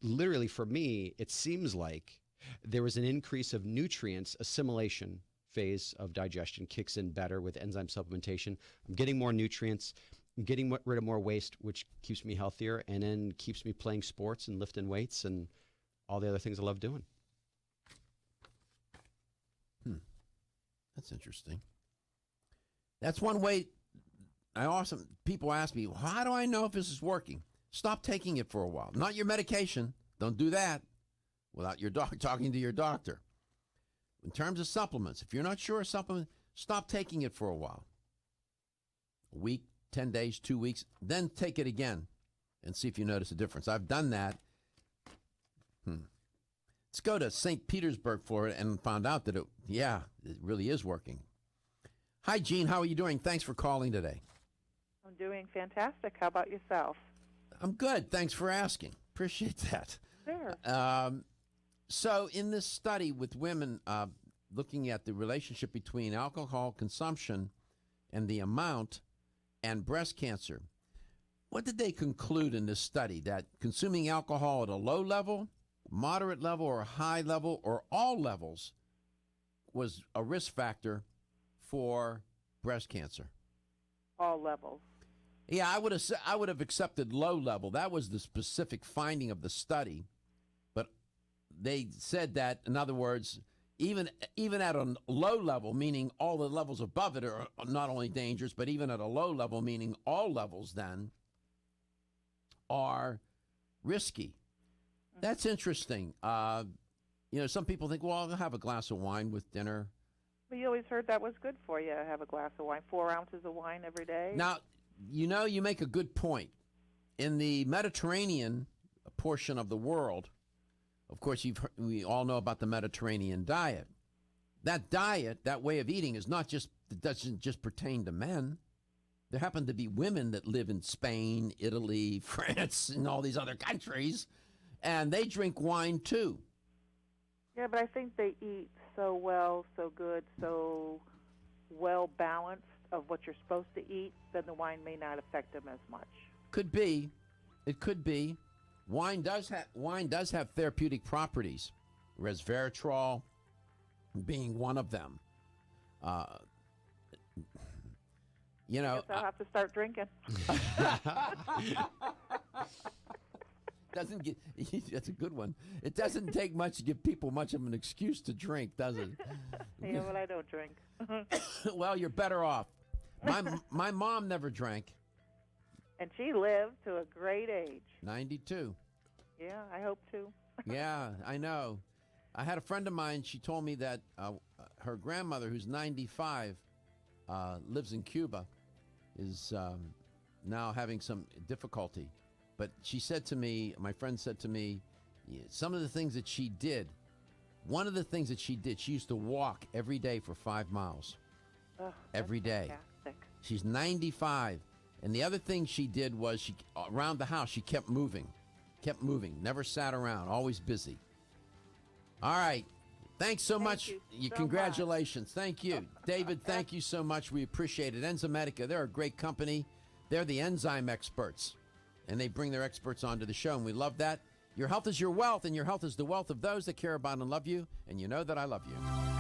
literally for me, it seems like there was an increase of nutrients. Assimilation phase of digestion kicks in better with enzyme supplementation. I'm getting more nutrients. I'm getting rid of more waste, which keeps me healthier and then keeps me playing sports and lifting weights and all the other things I love doing. That's interesting. That's one way. People ask me, well, how do I know if this is working? Stop taking it for a while. Not your medication. Don't do that without your talking to your doctor. In terms of supplements, if you're not sure of supplement, stop taking it for a while. A week, 10 days, 2 weeks, then take it again and see if you notice a difference. I've done that. Let's go to St. Petersburg, Florida, and found out that it really is working. Hi, Gene. How are you doing? Thanks for calling today. I'm doing fantastic. How about yourself? I'm good. Thanks for asking. Appreciate that. Sure. So in this study with women, looking at the relationship between alcohol consumption and the amount and breast cancer, what did they conclude in this study? That consuming alcohol at a low level, moderate level, or high level, or all levels was a risk factor for breast cancer? All levels. Yeah, I would have accepted low level. That was the specific finding of the study. But they said that, in other words, even at a low level, meaning all the levels above it are not only dangerous, but even at a low level, meaning all levels then are risky. That's interesting. Some people think, well, I'll have a glass of wine with dinner. Well, you always heard that was good for you, have a glass of wine, 4 ounces of wine every day. Now, you make a good point. In the Mediterranean portion of the world, of course, we all know about the Mediterranean diet. That diet, that way of eating, doesn't just pertain to men. There happen to be women that live in Spain, Italy, France, and all these other countries, and they drink wine too. Yeah, but I think they eat so well, so good, so well balanced of what you're supposed to eat, then the wine may not affect them as much. Could be. It could be. Wine does have therapeutic properties, resveratrol being one of them. I guess I'll have to start drinking. That's a good one. It doesn't take much to give people much of an excuse to drink, does it? Yeah, well, I don't drink. Well, you're better off. My mom never drank. And she lived to a great age. 92. Yeah, I hope to. Yeah, I know. I had a friend of mine, she told me that her grandmother, who's 95, lives in Cuba, is now having some difficulty. But she said to me, my friend said to me, some of the things that she did, one of the things that she did, she used to walk every day for 5 miles. Oh, every day. Fantastic. She's 95. And the other thing she did was around the house, she kept moving, never sat around, always busy. All right. Thanks so much. Congratulations. Thank you. David, thank you so much. We appreciate it. Enzymedica, they're a great company. They're the enzyme experts, and they bring their experts onto the show, and we love that. Your health is your wealth, and your health is the wealth of those that care about and love you, and you know that I love you.